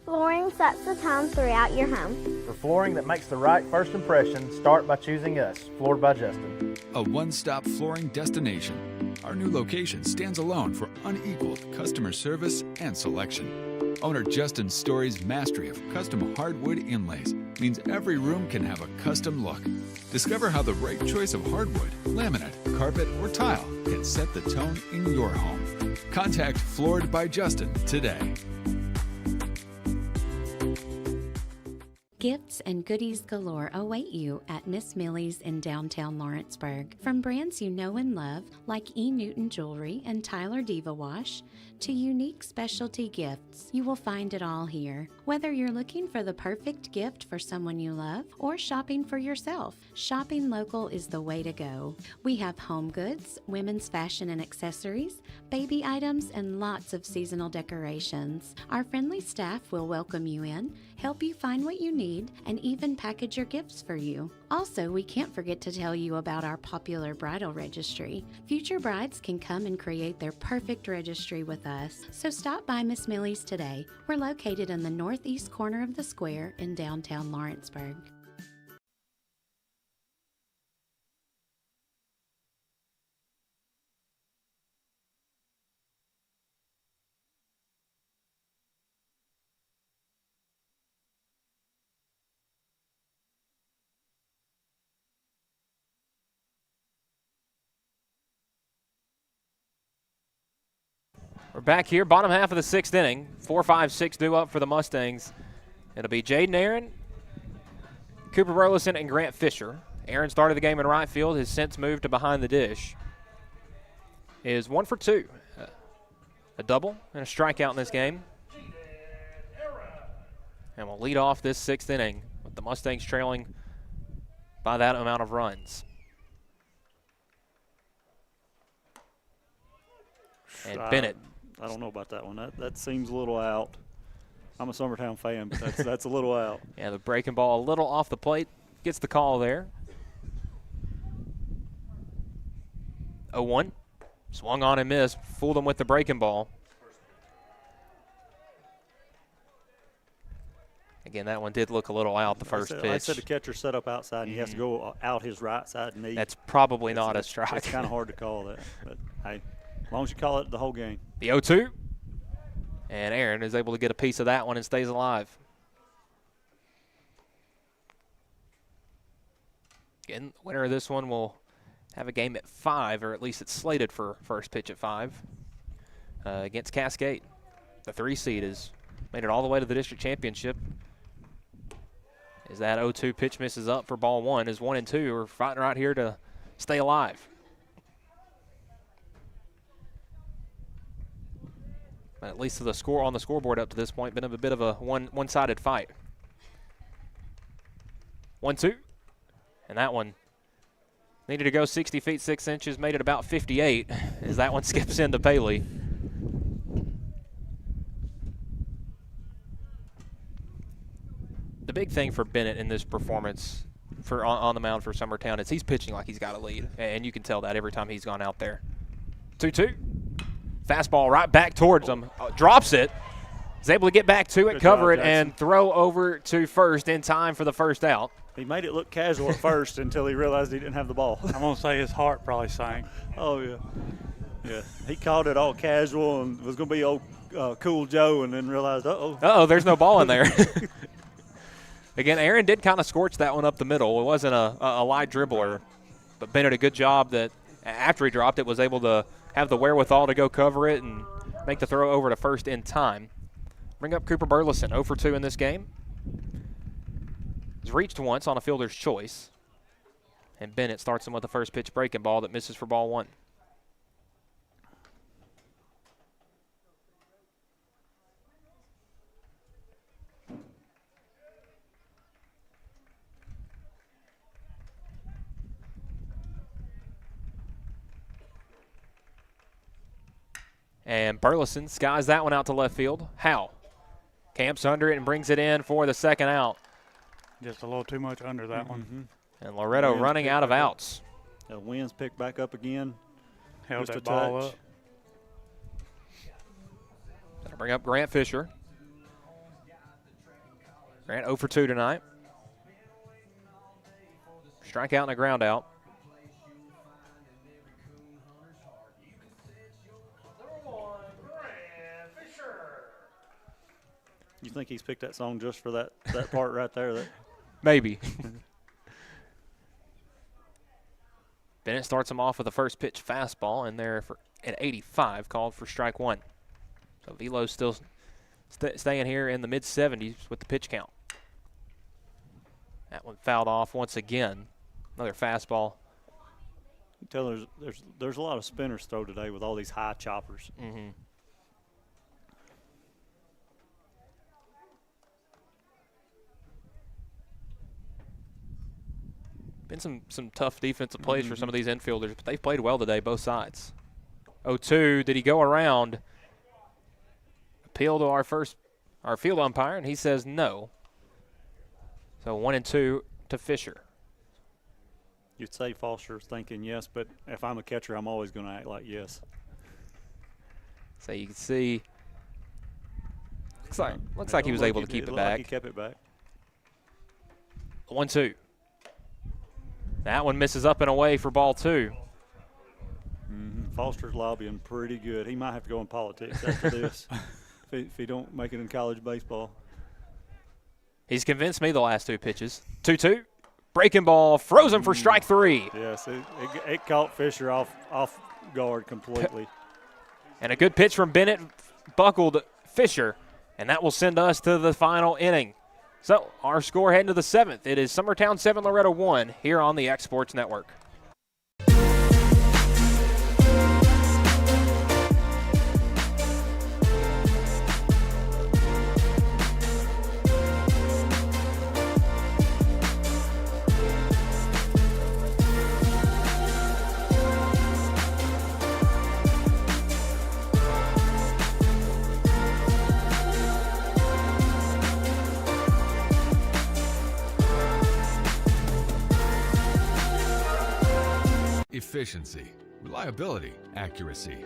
Flooring sets the tone throughout your home. For flooring that makes the right first impression, start by choosing us, Floored by Justin. A one-stop flooring destination. Our new location stands alone for unequaled customer service and selection. Owner Justin Story's mastery of custom hardwood inlays means every room can have a custom look. Discover how the right choice of hardwood, laminate, carpet, or tile can set the tone in your home. Contact Floored by Justin today. Gifts and goodies galore await you at Miss Millie's in downtown Lawrenceburg. From brands you know and love, like E. Newton Jewelry and Tyler Diva Wash, to unique specialty gifts, you will find it all here. Whether you're looking for the perfect gift for someone you love or shopping for yourself, shopping local is the way to go. We have home goods, women's fashion and accessories, baby items, and lots of seasonal decorations. Our friendly staff will welcome you in, help you find what you need, and even package your gifts for you. Also, we can't forget to tell you about our popular bridal registry. Future brides can come and create their perfect registry with us. So stop by Miss Millie's today. We're located in the northeast corner of the square in downtown Lawrenceburg. We're back here, bottom half of the 6th inning. 4, 5, 6 due up for the Mustangs. It'll be Jaden Aaron, Cooper Burleson, and Grant Fisher. Aaron started the game in right field, has since moved to behind the dish. Is 1 for 2. a double and a strikeout in this game. And we'll lead off this 6th inning with the Mustangs trailing by that amount of runs. And Bennett. I don't know about that one. That seems a little out. I'm a Summertown fan, but that's a little out. Yeah, the breaking ball a little off the plate. Gets the call there. 0-1. Swung on and missed. Fooled him with the breaking ball. Again, that one did look a little out the first pitch. I said the catcher set up outside, and he has to go out his right side knee. That's probably not a strike. It's kind of hard to call that. But, hey, as long as you call it the whole game. The 0-2. And Aaron is able to get a piece of that one and stays alive. Again, the winner of this one will have a game at 5, or at least it's slated for first pitch at 5 against Cascade. The 3 seed has made it all the way to the district championship. As that 0-2 pitch misses up for ball 1, as 1 and 2 are fighting right here to stay alive. But at least the score on the scoreboard up to this point been a bit of a one-sided fight. 1-2, and that one needed to go 60 feet 6 inches, made it about 58 as that one skips into Paley. The big thing for Bennett in this performance on the mound for Summertown is he's pitching like he's got a lead, and you can tell that every time he's gone out there. 2-2. Fastball right back towards him. Drops it. Is able to get back to it, cover it, and throw over to first in time for the first out. He made it look casual at first until he realized he didn't have the ball. I'm going to say his heart probably sank. Oh, yeah. Yeah, he called it all casual and was going to be old Cool Joe, and then realized, there's no ball in there. Again, Aaron did kind of scorch that one up the middle. It wasn't a light dribbler, but Bennett a good job that after he dropped it was able to have the wherewithal to go cover it and make the throw over to first in time. Bring up Cooper Burleson, 0 for 2 in this game. He's reached once on a fielder's choice. And Bennett starts him with a first pitch breaking ball that misses for ball 1. And Burleson skies that one out to left field. Howe camps under it and brings it in for the second out. Just a little too much under that one. And Loretto running out of outs. The wind's picked back up again. Held that ball up. That'll bring up Grant Fisher. Grant 0 for 2 tonight. Strikeout and a ground out. You think he's picked that song just for that part right there? Maybe. Bennett starts him off with a first pitch fastball, and there for an 85 called for strike 1. So Velo's still staying here in the mid-70s with the pitch count. That one fouled off once again. Another fastball. You can tell there's a lot of spinners throw today with all these high choppers. Mm-hmm. Been some tough defensive plays for some of these infielders, but they've played well today, both sides. 0-2, did he go around? Appeal to our field umpire, and he says no. So 1 and 2 to Fisher. You'd say Foster's thinking yes, but if I'm a catcher, I'm always going to act like yes. So you can see, looks like he was able to keep it back. Like he kept it back. 1-2. That one misses up and away for ball 2. Foster's lobbying pretty good. He might have to go in politics after this if he don't make it in college baseball. He's convinced me the last 2 pitches. 2-2. Breaking ball, frozen for strike 3. Yes, it caught Fisher off guard completely. And a good pitch from Bennett buckled Fisher, and that will send us to the final inning. So our score heading to the 7th. It is Summertown 7, Loretto 1 here on the X Sports Network. efficiency, reliability, accuracy.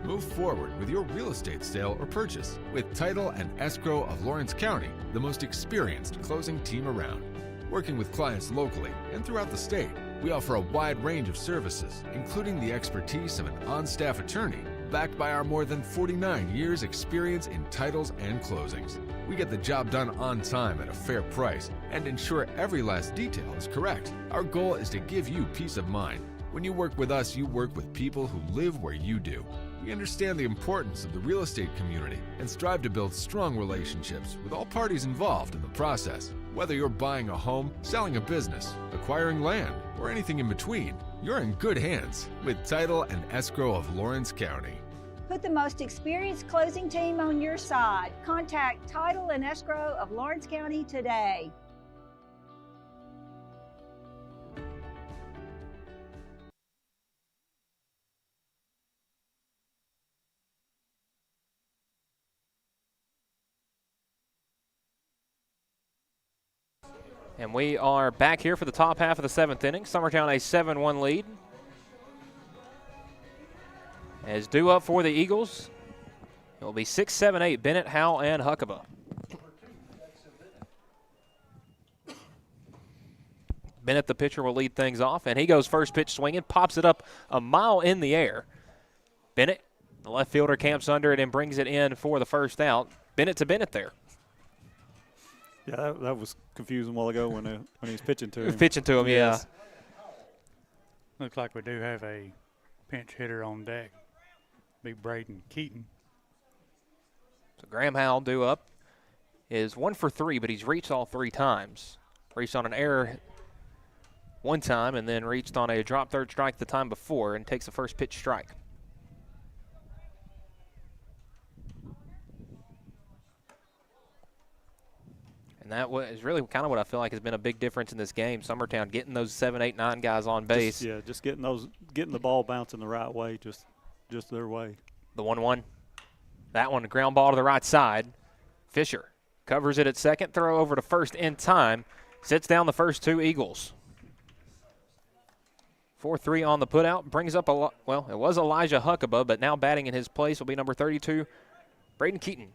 Move forward with your real estate sale or purchase with Title and Escrow of Lawrence County, the most experienced closing team around. Working with clients locally and throughout the state, we offer a wide range of services, including the expertise of an on-staff attorney, backed by our more than 49 years experience in titles and closings. We get the job done on time at a fair price and ensure every last detail is correct. Our goal is to give you peace of mind. When you work with us, you work with people who live where you do. We understand the importance of the real estate community and strive to build strong relationships with all parties involved in the process. Whether you're buying a home, selling a business, acquiring land, or anything in between, you're in good hands with Title and Escrow of Lawrence County. Put the most experienced closing team on your side. Contact Title and Escrow of Lawrence County today. And we are back here for the top half of the 7th inning. Summertown a 7-1 lead. As due up for the Eagles, it will be 6, 7, 8, Bennett, Howell, and Huckabee. Bennett, the pitcher, will lead things off, and he goes first pitch swinging, pops it up a mile in the air. Bennett, the left fielder, camps under it and brings it in for the first out. Bennett to Bennett there. Yeah, that was confusing a while ago when he's pitching to him. Pitching to him, yes. Looks like we do have a pinch hitter on deck. Be Braden Keaton. So Graham Howell due up is 1 for 3, but he's reached all 3 times. Reached on an error one time and then reached on a drop third strike the time before and takes the first pitch strike. And that is really kind of what I feel like has been a big difference in this game. Summertown getting those 7, 8, 9 guys on base. Just getting the ball bouncing the right way, just their way. The 1-1. That one, a ground ball to the right side. Fisher covers it at second, throw over to first in time. Sits down the first 2 Eagles. 4-3 on the putout. Brings up it was Elijah Huckabee, but now batting in his place will be number 32, Braden Keaton.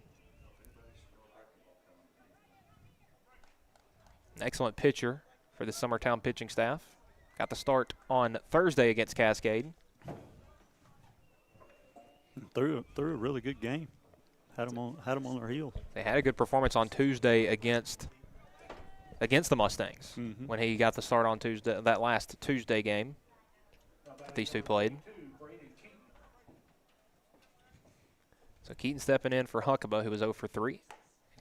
An excellent pitcher for the Summertown pitching staff. Got the start on Thursday against Cascade. Threw a really good game. Had them on their heels. They had a good performance on Tuesday against the Mustangs when he got the start on Tuesday, that last Tuesday game that these two played. So Keaton stepping in for Huckabee, who was 0 for 3.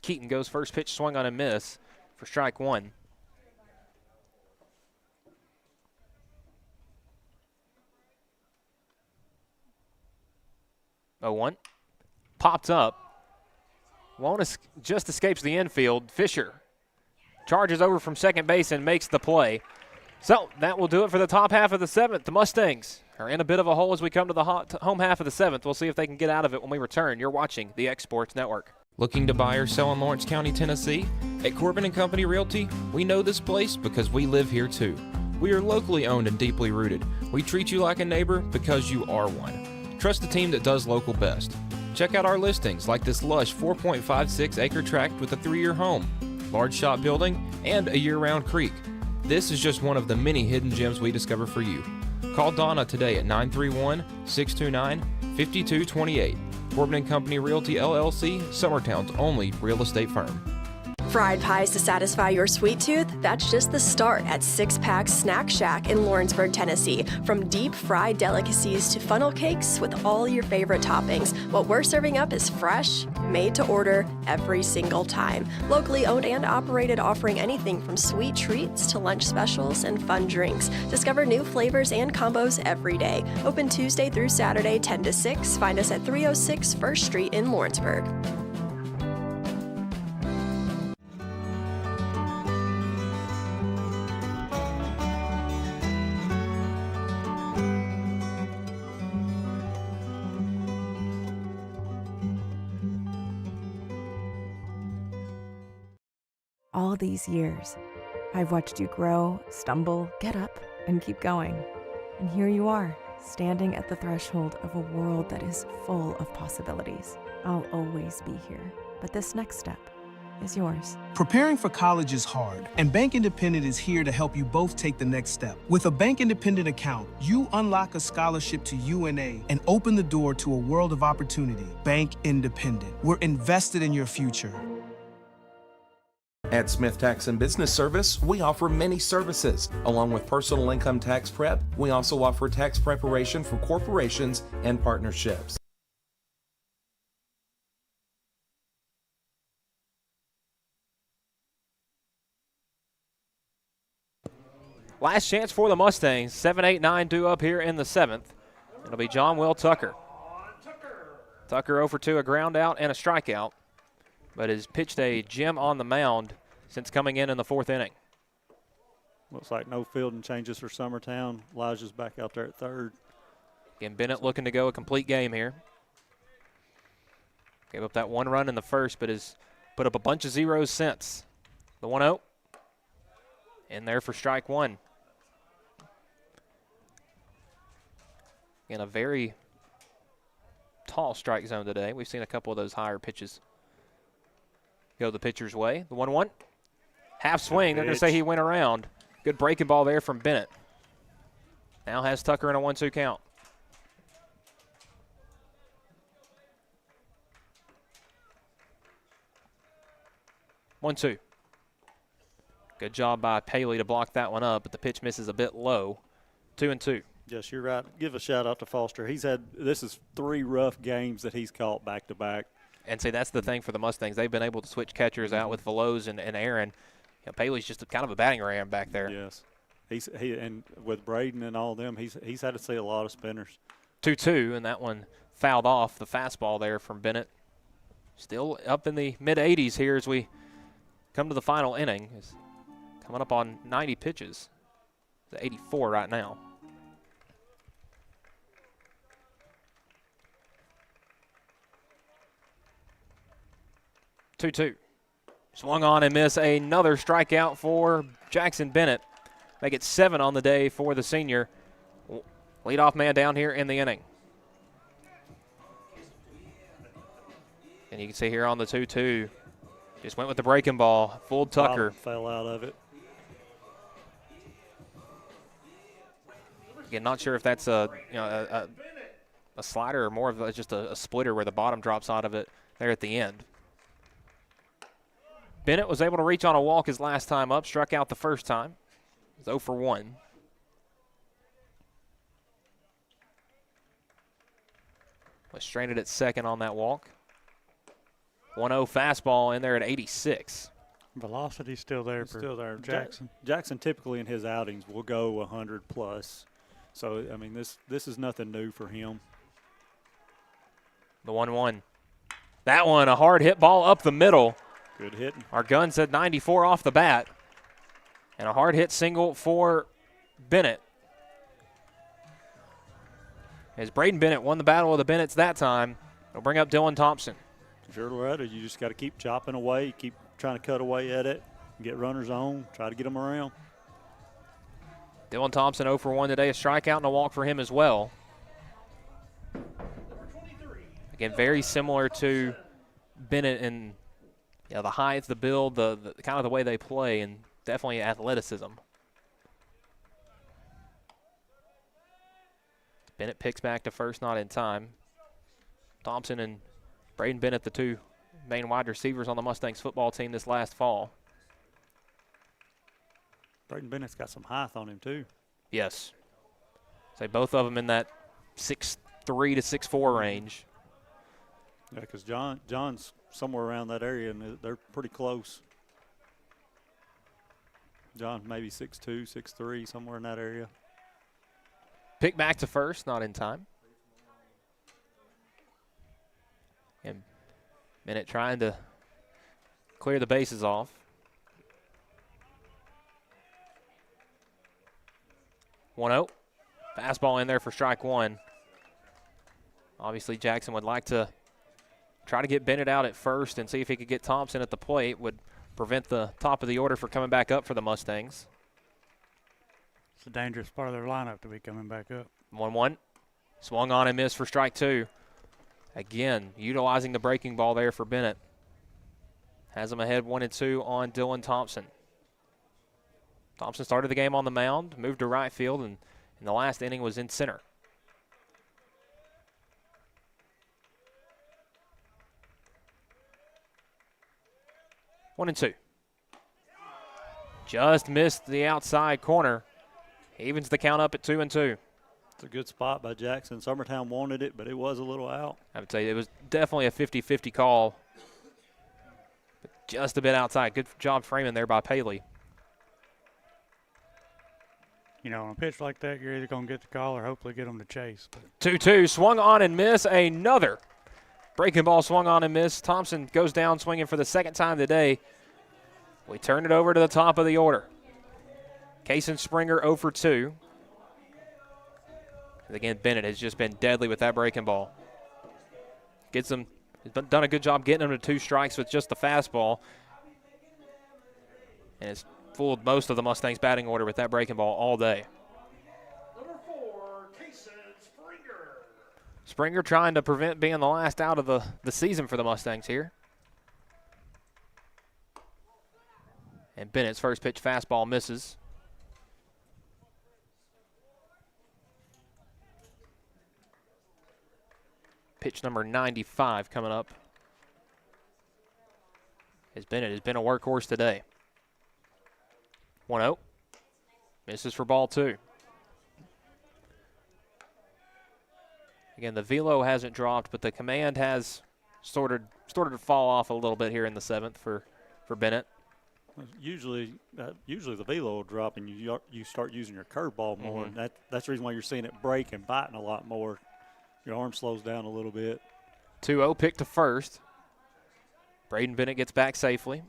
Keaton goes first pitch, swung on a miss for strike 1. Oh, 1. Popped up. Just escapes the infield. Fisher charges over from second base and makes the play. So that will do it for the top half of the 7th. The Mustangs are in a bit of a hole as we come to the home half of the 7th. We'll see if they can get out of it when we return. You're watching the X Sports Network. Looking to buy or sell in Lawrence County, Tennessee? At Corbin & Company Realty, we know this place because we live here too. We are locally owned and deeply rooted. We treat you like a neighbor because you are one. Trust the team that does local best. Check out our listings like this lush 4.56 acre tract with a 3-year home, large shop building, and a year-round creek. This is just one of the many hidden gems we discover for you. Call Donna today at 931-629-5228. Corbin & Company Realty LLC, Summertown's only real estate firm. Fried pies to satisfy your sweet tooth? That's just the start at Six Pack Snack Shack in Lawrenceburg, Tennessee. From deep fried delicacies to funnel cakes with all your favorite toppings, what we're serving up is fresh, made to order every single time. Locally owned and operated, offering anything from sweet treats to lunch specials and fun drinks. Discover new flavors and combos every day. Open Tuesday through Saturday, 10 to 6. Find us at 306 1st Street in Lawrenceburg. All these years, I've watched you grow, stumble, get up, and keep going. And here you are, standing at the threshold of a world that is full of possibilities. I'll always be here, but this next step is yours. Preparing for college is hard, and Bank Independent is here to help you both take the next step. With a Bank Independent account, you unlock a scholarship to UNA and open the door to a world of opportunity. Bank Independent. We're invested in your future. At Smith Tax and Business Service, we offer many services. Along with personal income tax prep, we also offer tax preparation for corporations and partnerships. Last chance for the Mustangs. 7, 8, 9 due up here in the 7th. It'll be John Will Tucker. Tucker 0 for 2, a ground out and a strikeout, but has pitched a gem on the mound since coming in the 4th inning. Looks like no fielding changes for Summertown. Elijah's back out there at third. Again, Bennett looking to go a complete game here. Gave up that 1 run in the first, but has put up a bunch of zeros since. The 1-0. In there for strike 1. In a very tall strike zone today. We've seen a couple of those higher pitches go the pitcher's way. The 1-1. Half swing. They're going to say he went around. Good breaking ball there from Bennett. Now has Tucker in a 1-2 count. One, two. Good job by Paley to block that one up, but the pitch misses a bit low. 2-2. Yes, you're right. Give a shout out to Foster. This is 3 rough games that he's caught back to back. And see, that's the thing for the Mustangs. They've been able to switch catchers out with Veloz and Aaron. You know, Paley's just kind of a batting ram back there. Yes. And with Braden and all them, he's had to see a lot of spinners. 2-2, and that one fouled off the fastball there from Bennett. Still up in the mid-80s here as we come to the final inning. It's coming up on 90 pitches. It's 84 right now. Two. Swung on and miss. Another strikeout for Jackson Bennett. Make it 7 on the day for the senior. Leadoff man down here in the inning. And you can see here on the 2-2, just went with the breaking ball. Fooled Tucker. Fell out of it. Again, not sure if that's a slider or more of just a splitter where the bottom drops out of it there at the end. Bennett was able to reach on a walk his last time up, struck out the first time. It was 0 for 1. Was stranded at second on that walk. 1-0 fastball in there at 86. Velocity's still there for Jackson. Jackson typically in his outings will go 100 plus. So, I mean, this is nothing new for him. The 1-1. That one, a hard hit ball up the middle. Good hitting. Our gun said 94 off the bat. And a hard hit single for Bennett. As Braden Bennett won the battle of the Bennetts that time, it'll bring up Dylan Thompson. If you're Loretto, you just got to keep chopping away, keep trying to cut away at it, get runners on, try to get them around. Dylan Thompson 0 for 1 today, a strikeout and a walk for him as well. Again, very similar to Bennett in the height, the build, the kind of the way they play, and definitely athleticism. Bennett picks back to first, not in time. Thompson and Braden Bennett, the two main wide receivers on the Mustangs football team this last fall. Braden Bennett's got some height on him, too. Yes. Say both of them in that 6'3" to 6'4" range. Yeah, because John's somewhere around that area, and they're pretty close. John maybe 6'2", 6'3", somewhere in that area. Pick back to first, not in time. And Bennett trying to clear the bases off. 1-0. Fastball in there for strike 1. Obviously, Jackson would like to try to get Bennett out at first and see if he could get Thompson at the plate. Would prevent the top of the order from coming back up for the Mustangs. It's a dangerous part of their lineup to be coming back up. 1-1. Swung on and missed for strike 2. Again, utilizing the breaking ball there for Bennett. Has him ahead 1-2 on Dylan Thompson. Thompson started the game on the mound, moved to right field, and in the last inning was in center. One and two. Just missed the outside corner. Evens the count up at 2-2. It's a good spot by Jackson. Summertown wanted it, but it was a little out. I would say it was definitely a 50-50 call. But just a bit outside. Good job framing there by Paley. You know, on a pitch like that, you're either going to get the call or hopefully get them to chase. 2-2, swung on and miss. Another breaking ball swung on and miss. Thompson goes down swinging for the second time today. We turn it over to the top of the order. Kason Springer 0 for 2. And again, Bennett has just been deadly with that breaking ball. He's done a good job getting him to 2 strikes with just the fastball. And has fooled most of the Mustangs batting order with that breaking ball all day. Number 4, Kason Springer. Springer trying to prevent being the last out of the season for the Mustangs here. And Bennett's first pitch fastball misses. Pitch number 95 coming up. As Bennett has been a workhorse today. 1-0. Misses for ball 2. Again, the velo hasn't dropped, but the command has started to fall off a little bit here in the 7th for Bennett. Usually the velo will drop and you start using your curveball more. Mm-hmm. And that's the reason why you're seeing it break and biting a lot more. Your arm slows down a little bit. 2-0 pick to first. Braden Bennett gets back safely.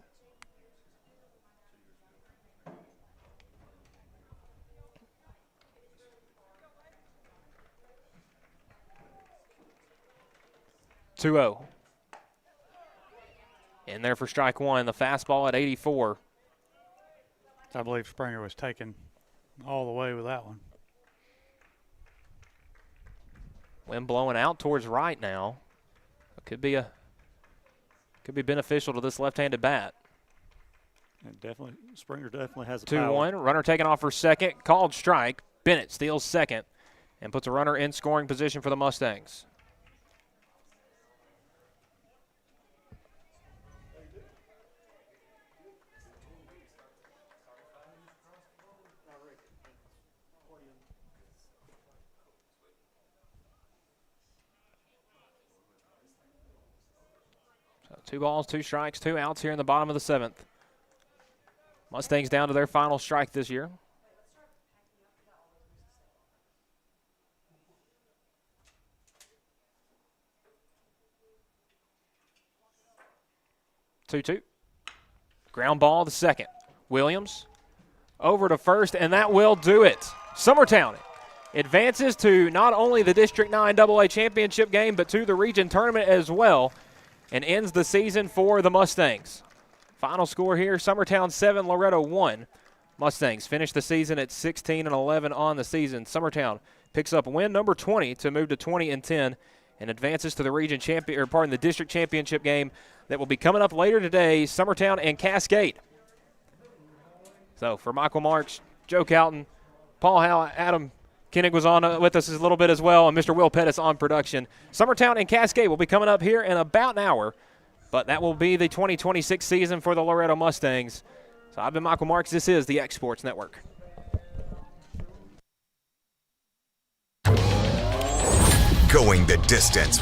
In there for strike 1, the fastball at 84. I believe Springer was taken all the way with that one. Wind blowing out towards right now. It could be beneficial to this left-handed bat. And Springer definitely has a 2-1. Runner taken off for second. Called strike. Bennett steals second and puts a runner in scoring position for the Mustangs. So 2 balls, 2 strikes, 2 outs here in the bottom of the 7th. Mustangs down to their final strike this year. Two. Ground ball to second. Williams over to first, and that will do it. Summertown advances to not only the District 9 AA championship game, but to the region tournament as well, and ends the season for the Mustangs. Final score here, Summertown 7, Loretto 1. Mustangs finish the season at 16-11 on the season. Summertown picks up win number 20 to move to 20-10 and advances to the the district championship game that will be coming up later today, Summertown and Cascade. So for Michael Marks, Joe Cowton, Paul Howe, Adam Koenig was on with us a little bit as well, and Mr. Will Pettis on production. Summertown and Cascade will be coming up here in about an hour, but that will be the 2026 season for the Loretto Mustangs. So I've been Michael Marks. This is the X Sports Network. Going the distance with